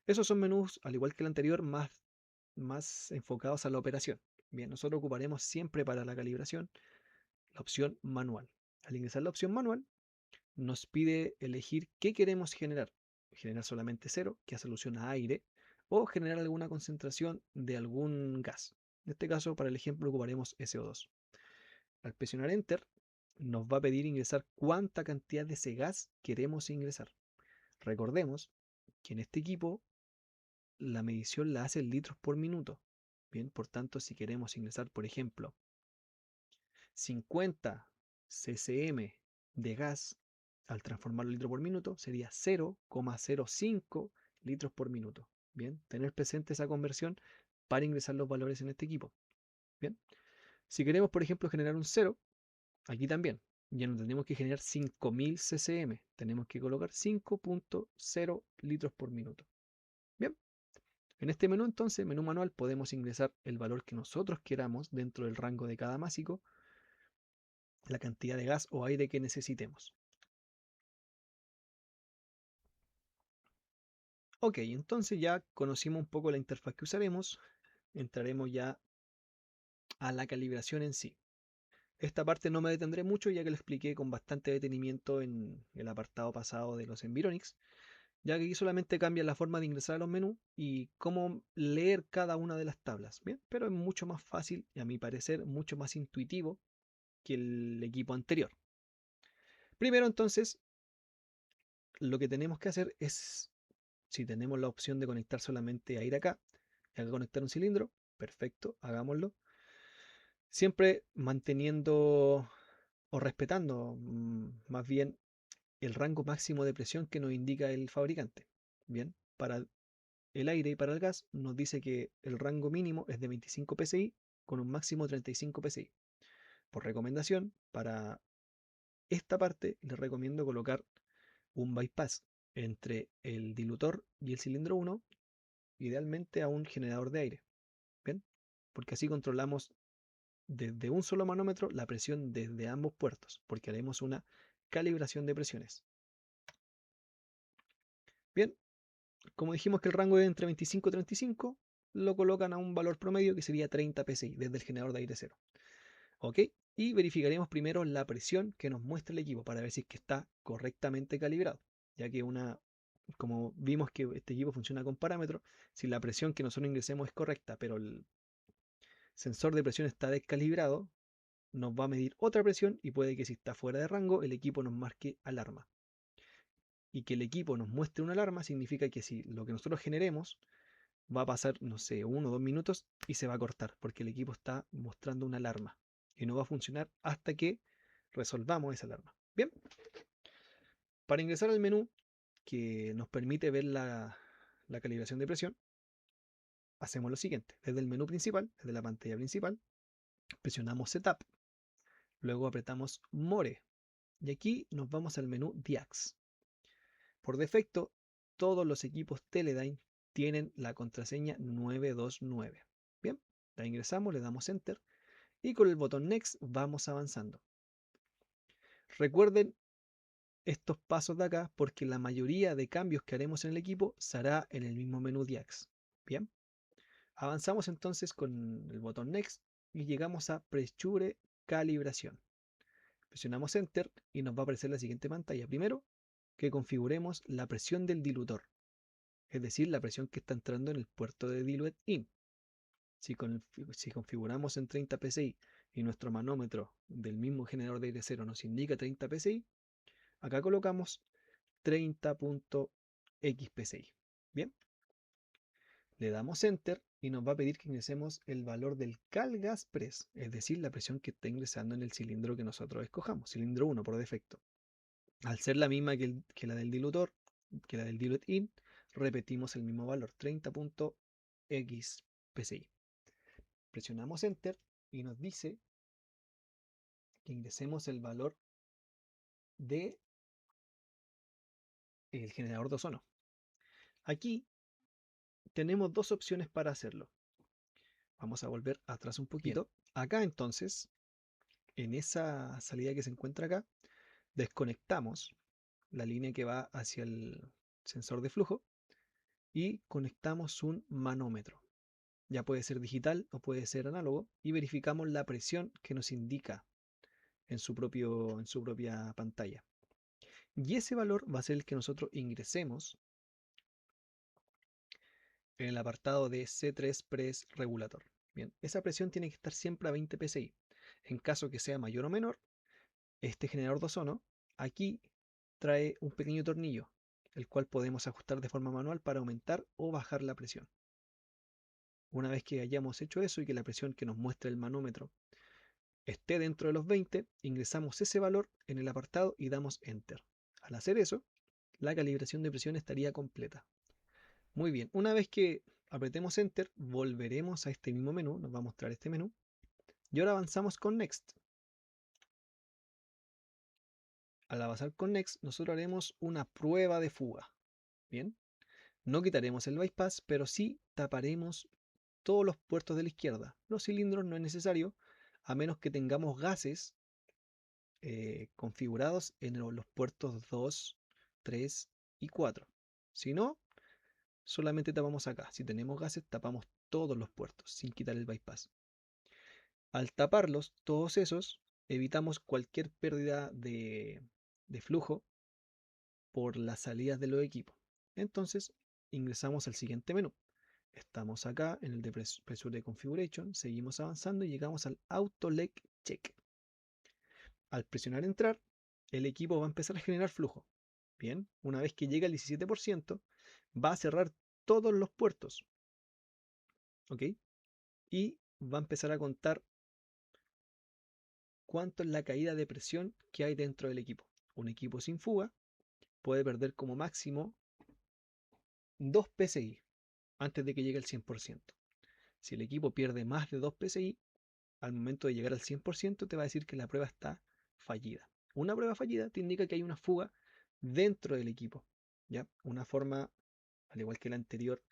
Esos son menús, al igual que el anterior, más enfocados a la operación. Bien, nosotros ocuparemos siempre para la calibración la opción manual. Al ingresar la opción manual, nos pide elegir qué queremos generar. Generar solamente cero, que hace alusión a aire, o generar alguna concentración de algún gas. En este caso, para el ejemplo, ocuparemos SO2. Al presionar Enter, nos va a pedir ingresar cuánta cantidad de ese gas queremos ingresar. Recordemos que en este equipo la medición la hace en litros por minuto. Bien, por tanto, si queremos ingresar, por ejemplo, 50 ccm de gas, al transformarlo en litro por minuto, sería 0,05 litros por minuto. Bien, tener presente esa conversión para ingresar los valores en este equipo. Bien, si queremos, por ejemplo, generar un 0, aquí también, ya no tenemos que generar 5000 ccm, tenemos que colocar 5,0 litros por minuto. Bien, en este menú entonces, menú manual, podemos ingresar el valor que nosotros queramos dentro del rango de cada másico, la cantidad de gas o aire que necesitemos. Ok, entonces ya conocimos un poco la interfaz que usaremos, entraremos ya a la calibración en sí. Esta parte no me detendré mucho ya que lo expliqué con bastante detenimiento en el apartado pasado de los Environics, ya que aquí solamente cambia la forma de ingresar a los menús y cómo leer cada una de las tablas, ¿bien? Pero es mucho más fácil y a mi parecer mucho más intuitivo que el equipo anterior. Primero entonces, lo que tenemos que hacer es, si tenemos la opción de conectar solamente aire acá, y acá conectar un cilindro, perfecto, hagámoslo. Siempre manteniendo o respetando más bien el rango máximo de presión que nos indica el fabricante. Bien, para el aire y para el gas nos dice que el rango mínimo es de 25 psi con un máximo de 35 psi. Por recomendación, para esta parte les recomiendo colocar un bypass entre el dilutor y el cilindro 1, idealmente a un generador de aire. ¿Bien? Porque así controlamos desde un solo manómetro la presión desde ambos puertos, porque haremos una calibración de presiones. Bien, como dijimos que el rango es entre 25 y 35, lo colocan a un valor promedio que sería 30 psi desde el generador de aire cero. ¿Ok? Y verificaremos primero la presión que nos muestra el equipo para ver si es que está correctamente calibrado, ya que como vimos que este equipo funciona con parámetros, si la presión que nosotros ingresemos es correcta, pero el sensor de presión está descalibrado, nos va a medir otra presión y puede que si está fuera de rango, el equipo nos marque alarma. Y que el equipo nos muestre una alarma significa que si lo que nosotros generemos va a pasar, no sé, 1 o 2 minutos y se va a cortar, porque el equipo está mostrando una alarma y no va a funcionar hasta que resolvamos esa alarma. Bien, para ingresar al menú que nos permite ver la calibración de presión, hacemos lo siguiente. Desde el menú principal, desde la pantalla principal, presionamos Setup, luego apretamos More y aquí nos vamos al menú Diax. Por defecto, todos los equipos Teledyne tienen la contraseña 929. Bien, la ingresamos, le damos Enter y con el botón Next vamos avanzando. Recuerden estos pasos de acá porque la mayoría de cambios que haremos en el equipo se hará en el mismo menú Diax. Bien, avanzamos entonces con el botón Next y llegamos a Pressure Calibración. Presionamos Enter y nos va a aparecer la siguiente pantalla. Primero, que configuremos la presión del dilutor, es decir, la presión que está entrando en el puerto de Dilute In. Si configuramos en 30 psi y nuestro manómetro del mismo generador de aire cero nos indica 30 psi, acá colocamos 30.x psi. Bien, le damos Enter y nos va a pedir que ingresemos el valor del Cal Gas Press, es decir, la presión que está ingresando en el cilindro que nosotros escojamos, cilindro 1 por defecto. Al ser la misma que la del dilutor, que la del Dilute In, repetimos el mismo valor, 30.x psi. Presionamos Enter y nos dice que ingresemos el valor de el generador de ozono. Aquí tenemos dos opciones para hacerlo. Vamos a volver atrás un poquito. Acá entonces, en esa salida que se encuentra acá, desconectamos la línea que va hacia el sensor de flujo y conectamos un manómetro. Ya puede ser digital o puede ser análogo y verificamos la presión que nos indica en su propia pantalla. Y ese valor va a ser el que nosotros ingresemos en el apartado de C3 Press Regulator. Bien, esa presión tiene que estar siempre a 20 psi. En caso que sea mayor o menor, este generador de ozono aquí trae un pequeño tornillo, el cual podemos ajustar de forma manual para aumentar o bajar la presión. Una vez que hayamos hecho eso y que la presión que nos muestra el manómetro esté dentro de los 20, ingresamos ese valor en el apartado y damos Enter. Al hacer eso, la calibración de presión estaría completa. Muy bien, una vez que apretemos Enter, volveremos a este mismo menú, nos va a mostrar este menú, y ahora avanzamos con Next. Al avanzar con Next, nosotros haremos una prueba de fuga. Bien, no quitaremos el bypass, pero sí taparemos todos los puertos de la izquierda. Los cilindros no es necesario, a menos que tengamos gases configurados en los puertos 2, 3 y 4. Si no, solamente tapamos acá. Si tenemos gases, tapamos todos los puertos sin quitar el bypass. Al taparlos, todos esos, evitamos cualquier pérdida de flujo por las salidas de los equipos. Entonces, ingresamos al siguiente menú. Estamos acá en el de Pressure Configuration, seguimos avanzando y llegamos al Auto Leg Check. Al presionar entrar, el equipo va a empezar a generar flujo. Bien, una vez que llega al 17%, va a cerrar todos los puertos. ¿Ok? Y va a empezar a contar cuánto es la caída de presión que hay dentro del equipo. Un equipo sin fuga puede perder como máximo 2 psi antes de que llegue al 100%. Si el equipo pierde más de 2 psi, al momento de llegar al 100% te va a decir que la prueba está fallida. Una prueba fallida te indica que hay una fuga dentro del equipo. ¿Ya? Una forma, al igual que la anterior,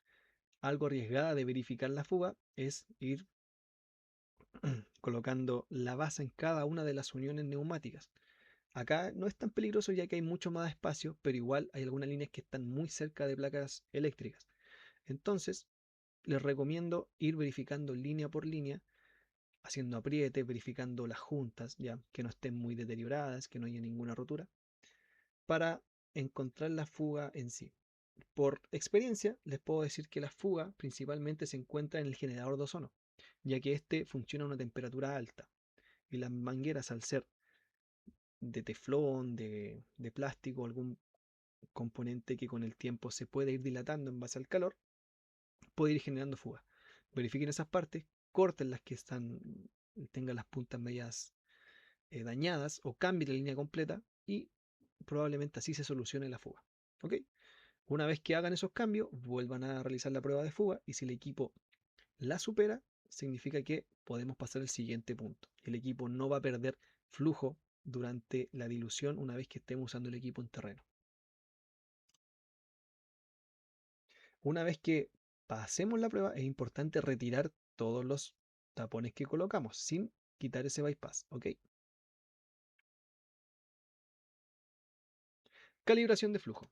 algo arriesgada de verificar la fuga es ir colocando la base en cada una de las uniones neumáticas. Acá no es tan peligroso ya que hay mucho más espacio, pero igual hay algunas líneas que están muy cerca de placas eléctricas. Entonces, les recomiendo ir verificando línea por línea, haciendo apriete, verificando las juntas, ya que no estén muy deterioradas, que no haya ninguna rotura, para encontrar la fuga en sí. Por experiencia, les puedo decir que la fuga principalmente se encuentra en el generador de ozono, ya que este funciona a una temperatura alta y las mangueras, al ser de teflón, de plástico, algún componente que con el tiempo se puede ir dilatando en base al calor, puede ir generando fuga. Verifiquen esas partes, corten las que tengan las puntas medias dañadas o cambien la línea completa y probablemente así se solucione la fuga. ¿Ok? Una vez que hagan esos cambios, vuelvan a realizar la prueba de fuga y si el equipo la supera, significa que podemos pasar al siguiente punto. El equipo no va a perder flujo durante la dilución una vez que estemos usando el equipo en terreno. Una vez que pasemos la prueba, es importante retirar todos los tapones que colocamos sin quitar ese bypass. ¿Ok? Calibración de flujo.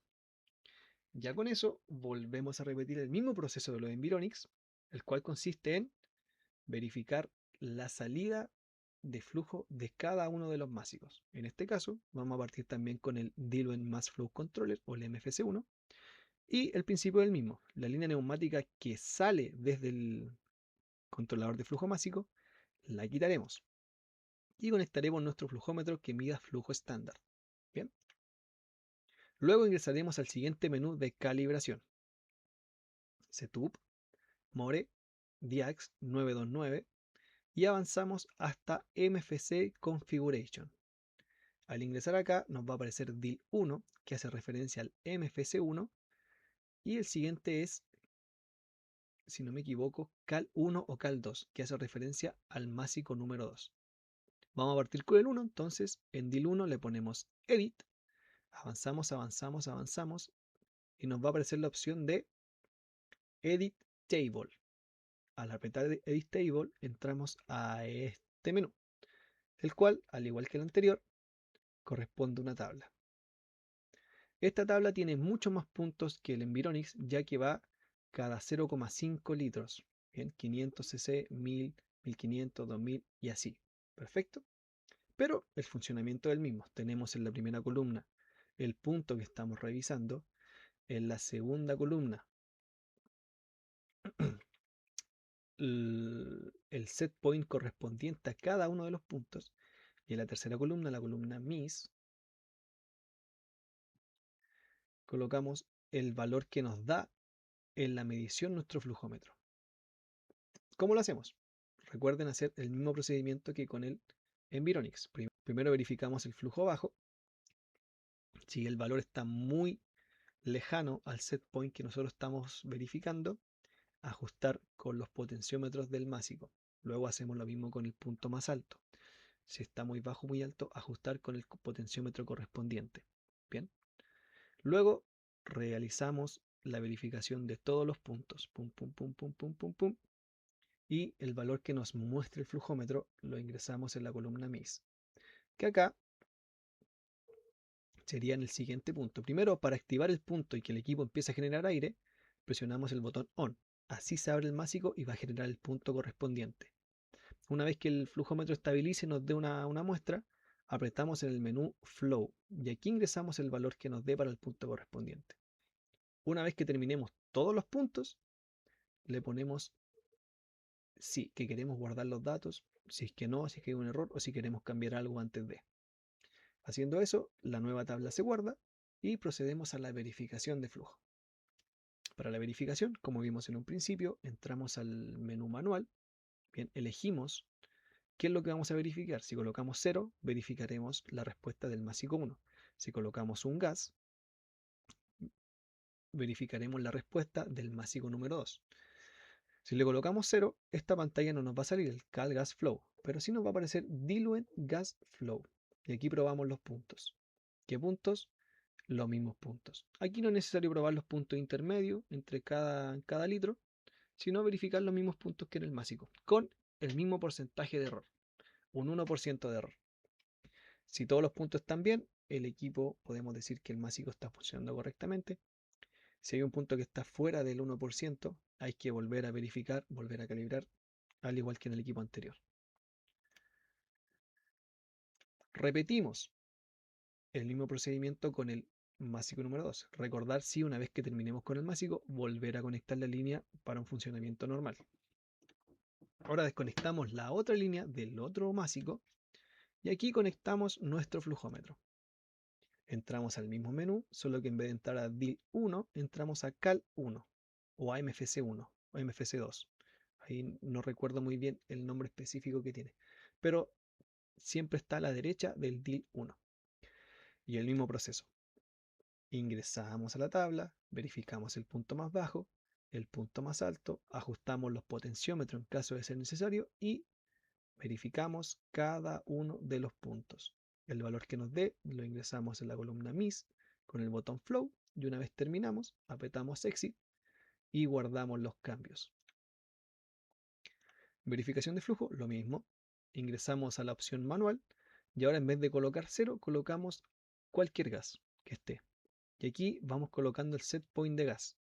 Ya con eso volvemos a repetir el mismo proceso de los Environics, el cual consiste en verificar la salida de flujo de cada uno de los másicos. En este caso, vamos a partir también con el Diluent Mass Flow Controller o el MFC1 y el principio del mismo, la línea neumática que sale desde el controlador de flujo másico, la quitaremos y conectaremos nuestro flujómetro que mida flujo estándar. Bien. Luego ingresaremos al siguiente menú de calibración. Setup, More, Diax 929 y avanzamos hasta MFC Configuration. Al ingresar acá nos va a aparecer DIL 1 que hace referencia al MFC1 y el siguiente es si no me equivoco, cal 1 o cal 2, que hace referencia al másico número 2. Vamos a partir con el 1, entonces en DIL 1 le ponemos Edit, avanzamos, avanzamos, avanzamos, y nos va a aparecer la opción de Edit Table. Al apretar Edit Table entramos a este menú, el cual, al igual que el anterior, corresponde a una tabla. Esta tabla tiene muchos más puntos que el Environics, ya que va cada 0,5 litros. Bien, 500 cc, 1000, 1500, 2000 y así. Perfecto. Pero el funcionamiento es el mismo. Tenemos en la primera columna el punto que estamos revisando. En la segunda columna el set point correspondiente a cada uno de los puntos. Y en la tercera columna, la columna MIS, colocamos el valor que nos da en la medición nuestro flujómetro. ¿Cómo lo hacemos? Recuerden hacer el mismo procedimiento que con el Environics. Primero verificamos el flujo bajo. Si el valor está muy lejano al set point que nosotros estamos verificando, ajustar con los potenciómetros del másico. Luego hacemos lo mismo con el punto más alto. Si está muy bajo o muy alto, ajustar con el potenciómetro correspondiente. Bien. Luego realizamos la verificación de todos los puntos. Pum, pum, pum, pum, pum, pum, pum. Y el valor que nos muestre el flujómetro lo ingresamos en la columna MIS, que acá sería en el siguiente punto. Primero, para activar el punto y que el equipo empiece a generar aire, presionamos el botón ON. Así se abre el másico y va a generar el punto correspondiente. Una vez que el flujómetro estabilice y nos dé una muestra, apretamos en el menú Flow y aquí ingresamos el valor que nos dé para el punto correspondiente. Una vez que terminemos todos los puntos, le ponemos sí, que queremos guardar los datos, si es que no, si es que hay un error o si queremos cambiar algo antes de. Haciendo eso, la nueva tabla se guarda y procedemos a la verificación de flujo. Para la verificación, como vimos en un principio, entramos al menú manual. Bien, elegimos qué es lo que vamos a verificar. Si colocamos 0, verificaremos la respuesta del másico 1. Si colocamos un gas, verificaremos la respuesta del másico número 2. Si le colocamos 0, esta pantalla no nos va a salir el Cal Gas Flow, pero sí nos va a aparecer Diluent Gas Flow. Y aquí probamos los puntos. ¿Qué puntos? Los mismos puntos. Aquí no es necesario probar los puntos intermedios entre cada litro, sino verificar los mismos puntos que en el másico, con el mismo porcentaje de error, un 1% de error. Si todos los puntos están bien, el equipo podemos decir que el másico está funcionando correctamente. Si hay un punto que está fuera del 1%, hay que volver a verificar, volver a calibrar, al igual que en el equipo anterior. Repetimos el mismo procedimiento con el másico número 2. Recordar si una vez que terminemos con el másico, volver a conectar la línea para un funcionamiento normal. Ahora desconectamos la otra línea del otro másico y aquí conectamos nuestro flujómetro. Entramos al mismo menú, solo que en vez de entrar a DIL 1, entramos a CAL 1 o a MFC 1 o MFC 2. Ahí no recuerdo muy bien el nombre específico que tiene, pero siempre está a la derecha del DIL 1. Y el mismo proceso. Ingresamos a la tabla, verificamos el punto más bajo, el punto más alto, ajustamos los potenciómetros en caso de ser necesario y verificamos cada uno de los puntos. El valor que nos dé lo ingresamos en la columna MIS con el botón Flow y una vez terminamos, apretamos Exit y guardamos los cambios. Verificación de flujo, lo mismo. Ingresamos a la opción manual y ahora en vez de colocar 0, colocamos cualquier gas que esté. Y aquí vamos colocando el set point de gas.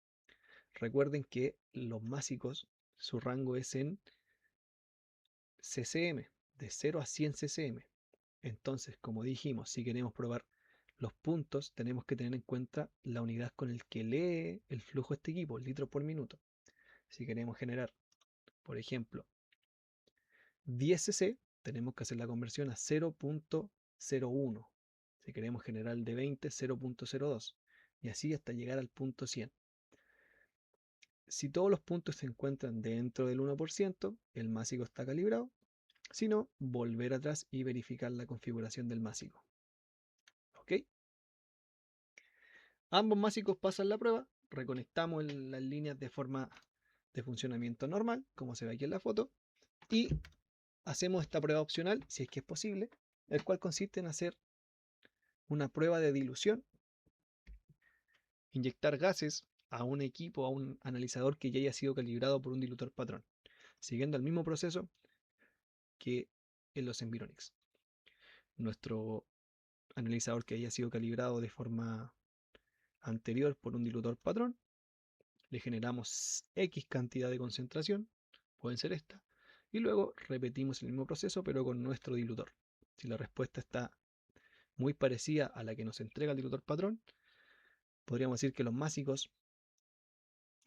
Recuerden que los másicos, su rango es en CCM, de 0 a 100 CCM. Entonces, como dijimos, si queremos probar los puntos, tenemos que tener en cuenta la unidad con el que lee el flujo de este equipo, litros por minuto. Si queremos generar, por ejemplo, 10 cc, tenemos que hacer la conversión a 0.01. Si queremos generar de 20, 0.02. Y así hasta llegar al punto 100. Si todos los puntos se encuentran dentro del 1%, el másico está calibrado. Si no, volver atrás y verificar la configuración del másico. ¿Ok? Ambos másicos pasan la prueba, reconectamos las líneas de forma de funcionamiento normal, como se ve aquí en la foto, y hacemos esta prueba opcional, si es que es posible, el cual consiste en hacer una prueba de dilución, inyectar gases a un equipo, a un analizador que ya haya sido calibrado por un dilutor patrón, siguiendo el mismo proceso que en los Environics. Nuestro analizador que haya sido calibrado de forma anterior por un dilutor patrón, le generamos X cantidad de concentración, pueden ser esta, y luego repetimos el mismo proceso pero con nuestro dilutor. Si la respuesta está muy parecida a la que nos entrega el dilutor patrón, podríamos decir que los másicos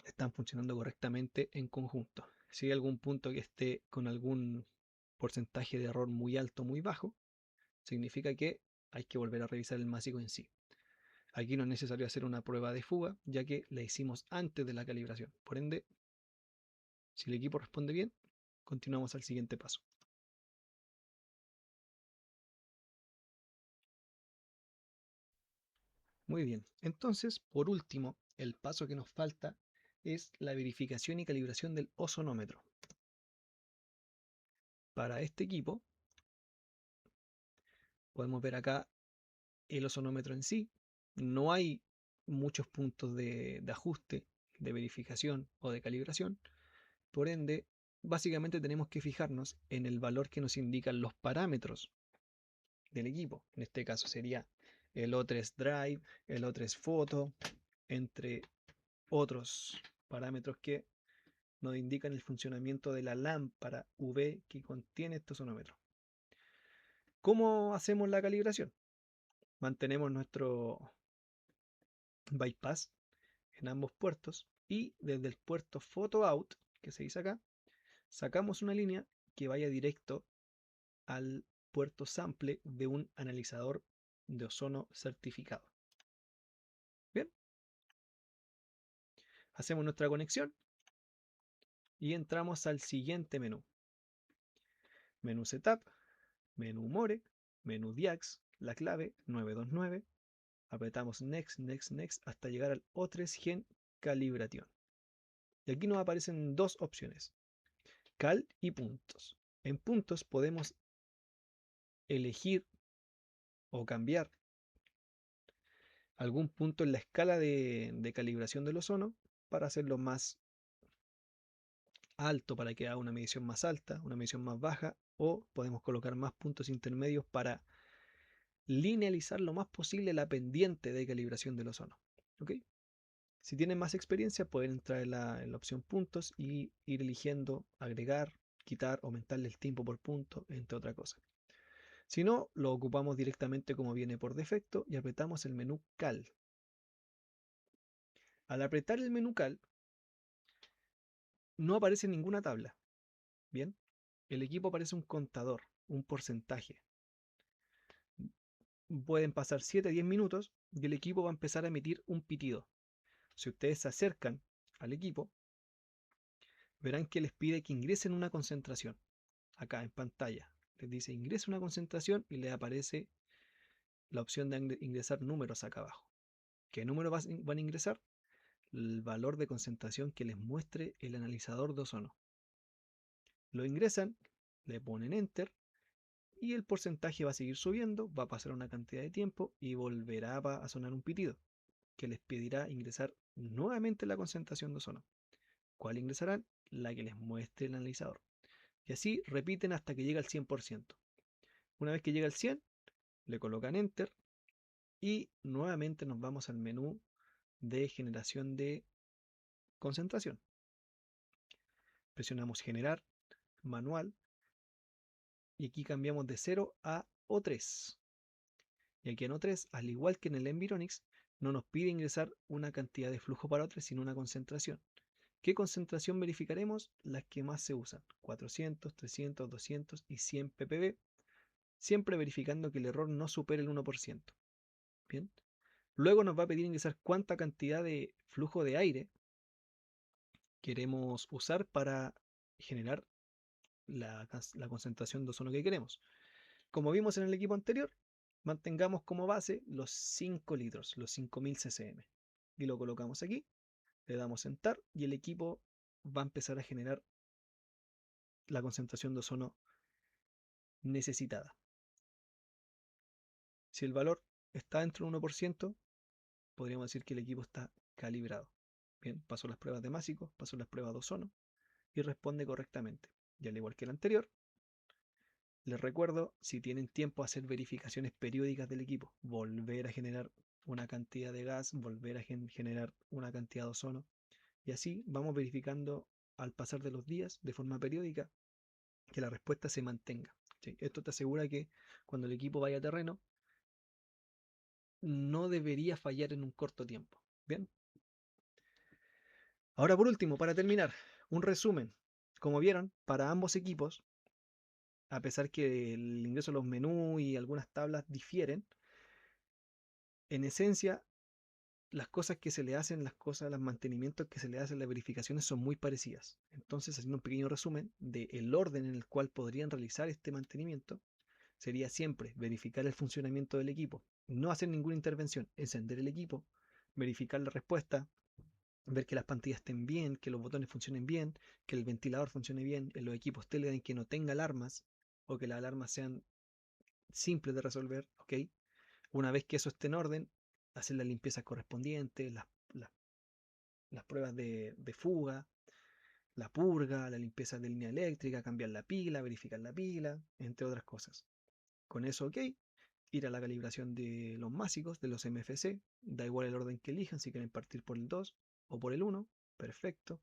están funcionando correctamente en conjunto. Si hay algún punto que esté con algún porcentaje de error muy alto o muy bajo, significa que hay que volver a revisar el másico en sí. Aquí no es necesario hacer una prueba de fuga, ya que la hicimos antes de la calibración. Por ende, si el equipo responde bien, continuamos al siguiente paso. Muy bien, entonces, por último, el paso que nos falta es la verificación y calibración del ozonómetro. Para este equipo, podemos ver acá el ozonómetro en sí. No hay muchos puntos de ajuste, de verificación o de calibración. Por ende, básicamente tenemos que fijarnos en el valor que nos indican los parámetros del equipo. En este caso sería el O3 Drive, el O3 Photo, entre otros parámetros que nos indican el funcionamiento de la lámpara UV que contiene este ozonómetro. ¿Cómo hacemos la calibración? Mantenemos nuestro bypass en ambos puertos y desde el puerto Photo Out, que se dice acá, sacamos una línea que vaya directo al puerto sample de un analizador de ozono certificado. Bien, hacemos nuestra conexión y entramos al siguiente menú. Menú Setup, menú More, menú Diax, la clave 929, apretamos Next, Next, Next hasta llegar al O3 Gen Calibration. Y aquí nos aparecen dos opciones, cal y puntos. En puntos podemos elegir o cambiar algún punto en la escala de calibración del ozono para hacerlo más alto, para que haga una medición más alta, una medición más baja, o podemos colocar más puntos intermedios para linealizar lo más posible la pendiente de calibración del ozono. ¿Ok? Si tienen más experiencia, pueden entrar en la opción puntos y ir eligiendo agregar, quitar, aumentarle el tiempo por punto, entre otras cosas. Si no, lo ocupamos directamente como viene por defecto y apretamos el menú Cal. Al apretar el menú Cal, no aparece ninguna tabla. Bien, el equipo aparece un contador, un porcentaje. Pueden pasar 7 a 10 minutos y el equipo va a empezar a emitir un pitido. Si ustedes se acercan al equipo, verán que les pide que ingresen una concentración. Acá en pantalla les dice ingresa una concentración y les aparece la opción de ingresar números acá abajo. ¿Qué número van a ingresar? El valor de concentración que les muestre el analizador de ozono. Lo ingresan, le ponen enter y el porcentaje va a seguir subiendo, va a pasar una cantidad de tiempo y volverá a sonar un pitido que les pedirá ingresar nuevamente la concentración de ozono. ¿Cuál ingresarán? La que les muestre el analizador. Y así repiten hasta que llega al 100%. Una vez que llega al 100, le colocan enter y nuevamente nos vamos al menú de generación de concentración. Presionamos generar, manual, y aquí cambiamos de 0 a O3. Y aquí en O3, al igual que en el Environics, no nos pide ingresar una cantidad de flujo para O3, sino una concentración. ¿Qué concentración verificaremos? Las que más se usan, 400, 300, 200 y 100 ppb, siempre verificando que el error no supere el 1%. Bien. Luego nos va a pedir ingresar cuánta cantidad de flujo de aire queremos usar para generar la concentración de ozono que queremos. Como vimos en el equipo anterior, mantengamos como base los 5 litros, los 5000 ccm. Y lo colocamos aquí, le damos enter y el equipo va a empezar a generar la concentración de ozono necesitada. Si el valor está dentro del 1%, podríamos decir que el equipo está calibrado. Bien, pasó las pruebas de másico, pasó las pruebas de ozono y responde correctamente. Y al igual que el anterior, les recuerdo, si tienen tiempo, hacer verificaciones periódicas del equipo, volver a generar una cantidad de gas, volver a generar una cantidad de ozono, y así vamos verificando al pasar de los días de forma periódica que la respuesta se mantenga. ¿Sí? Esto te asegura que cuando el equipo vaya a terreno, no debería fallar en un corto tiempo. Bien. Ahora por último, para terminar, un resumen. Como vieron, para ambos equipos, a pesar que el ingreso a los menús y algunas tablas difieren, en esencia las cosas que se le hacen, los mantenimientos que se le hacen, las verificaciones son muy parecidas. Entonces, haciendo un pequeño resumen del orden en el cual podrían realizar este mantenimiento, sería siempre verificar el funcionamiento del equipo, no hacer ninguna intervención, encender el equipo, verificar la respuesta, ver que las pantallas estén bien, que los botones funcionen bien, que el ventilador funcione bien, en los equipos Teledyne que no tenga alarmas o que las alarmas sean simples de resolver, ¿ok? Una vez que eso esté en orden, hacer las limpiezas correspondientes, las, las pruebas de fuga, la purga, la limpieza de línea eléctrica, cambiar la pila, verificar la pila, entre otras cosas. Con eso, ok, ir a la calibración de los másicos, de los MFC, da igual el orden que elijan, si quieren partir por el 2 o por el 1, perfecto,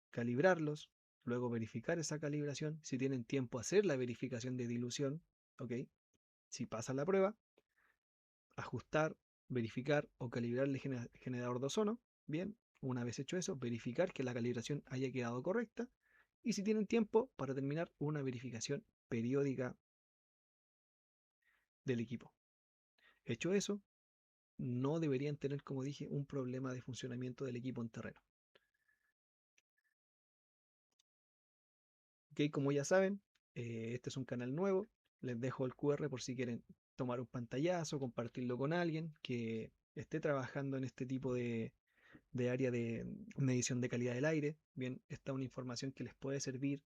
calibrarlos, luego verificar esa calibración, si tienen tiempo hacer la verificación de dilución, ok, si pasa la prueba, ajustar, verificar o calibrar el generador de ozono, bien, una vez hecho eso, verificar que la calibración haya quedado correcta y si tienen tiempo, para terminar, una verificación periódica del equipo. Hecho eso, no deberían tener, como dije, un problema de funcionamiento del equipo en terreno. Ok, como ya saben, este es un canal nuevo. Les dejo el QR por si quieren tomar un pantallazo, compartirlo con alguien que esté trabajando en este tipo de área de medición de calidad del aire. Bien, está una información que les puede servir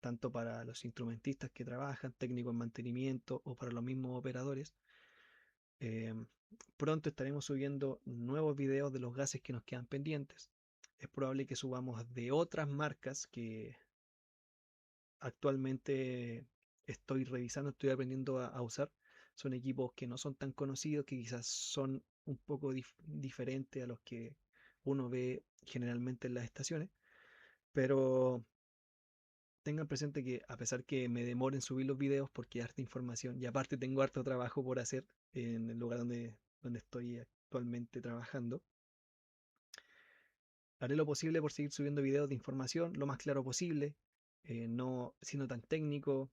tanto para los instrumentistas que trabajan, técnicos en mantenimiento o para los mismos operadores. Eh, Pronto estaremos subiendo nuevos videos de los gases que nos quedan pendientes. Es probable que subamos de otras marcas que actualmente estoy revisando, estoy aprendiendo a usar. Son equipos que no son tan conocidos, que quizás son un poco diferentes a los que uno ve generalmente en las estaciones, pero tengan presente que a pesar que me demore en subir los videos porque hay harta información y aparte tengo harto trabajo por hacer en el lugar donde estoy actualmente trabajando, haré lo posible por seguir subiendo videos de información lo más claro posible, no siendo tan técnico,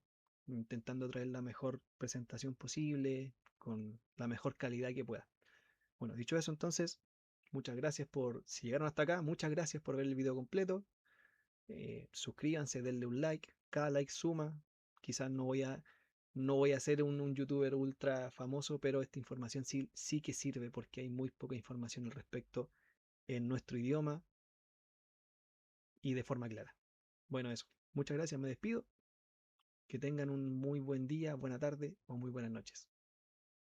intentando traer la mejor presentación posible, con la mejor calidad que pueda. Bueno, dicho eso entonces, muchas gracias si llegaron hasta acá, muchas gracias por ver el video completo. Suscríbanse, denle un like, cada like suma. Quizás no voy a ser un youtuber ultra famoso, pero esta información sí que sirve porque hay muy poca información al respecto en nuestro idioma y de forma clara. Bueno, eso. Muchas gracias, me despido. Que tengan un muy buen día, buena tarde o muy buenas noches.